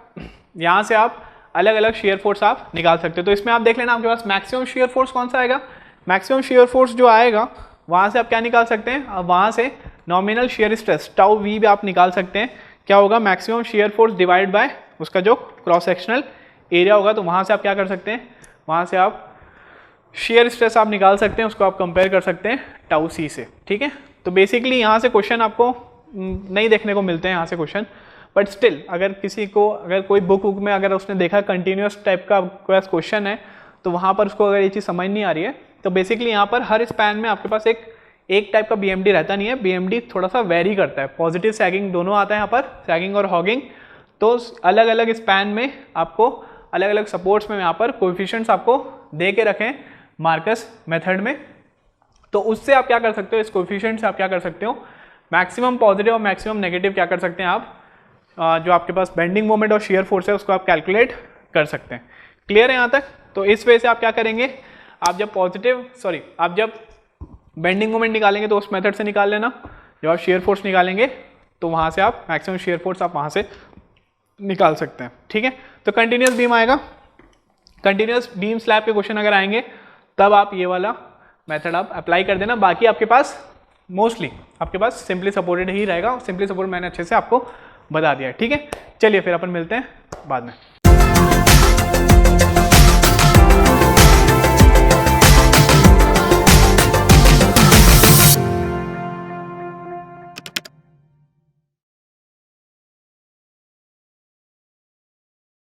यहाँ से आप अलग अलग शेयर फोर्स आप निकाल सकते हो। तो इसमें आप देख लेना आपके पास मैक्सिमम शेयर फोर्स कौन सा आएगा। मैक्सिमम शेयर फोर्स जो आएगा वहाँ से आप क्या निकाल सकते हैं, अब वहाँ से nominal shear stress tau v भी आप निकाल सकते हैं। क्या होगा, maximum shear force divide by उसका जो क्रॉस सेक्शनल एरिया होगा। तो वहाँ से आप क्या कर सकते हैं, वहाँ से आप शेयर स्ट्रेस आप निकाल सकते हैं, उसको आप कंपेयर कर सकते हैं टाउ सी से। ठीक है, तो बेसिकली यहाँ से क्वेश्चन आपको नहीं देखने को मिलते हैं यहाँ से क्वेश्चन, बट स्टिल अगर किसी को, अगर कोई बुक में अगर उसने देखा कंटिन्यूस टाइप का क्वेश्चन है तो वहाँ पर उसको अगर ये चीज़ समझ नहीं आ रही है तो बेसिकली यहाँ पर हर स्पैन में आपके पास एक टाइप का BMD रहता नहीं है। BMD थोड़ा सा वेरी करता है, पॉजिटिव सैगिंग दोनों आता है यहाँ पर, सैगिंग और हॉगिंग। तो अलग अलग स्पैन में आपको अलग अलग सपोर्ट्स में यहाँ पर कोएफिशिएंट्स आपको दे के रखें मार्कस मेथड में। तो उससे आप क्या कर सकते हो, इस कोएफिशिएंट से आप क्या कर सकते हो, मैक्सिमम पॉजिटिव और मैक्सिमम नेगेटिव क्या कर सकते हैं आप, जो आपके पास बेंडिंग मोमेंट और शेयर फोर्स है उसको आप कैलकुलेट कर सकते हैं। क्लियर है यहाँ तक। तो इस वजह से आप क्या करेंगे, आप जब बेंडिंग मोमेंट निकालेंगे तो उस मेथड से निकाल लेना, जब आप शेयर फोर्स निकालेंगे तो वहाँ से आप मैक्सिमम शेयर फोर्स आप वहाँ से निकाल सकते हैं। ठीक है, तो कंटिन्यूस बीम आएगा, कंटिन्यूस बीम स्लैब के क्वेश्चन अगर आएंगे तब आप ये वाला मेथड आप अप्लाई कर देना। बाकी आपके पास मोस्टली आपके पास सिंपली सपोर्टेड ही रहेगा। सिंपली सपोर्ट मैंने अच्छे से आपको बता दिया है। ठीक है, चलिए फिर अपन मिलते हैं बाद में।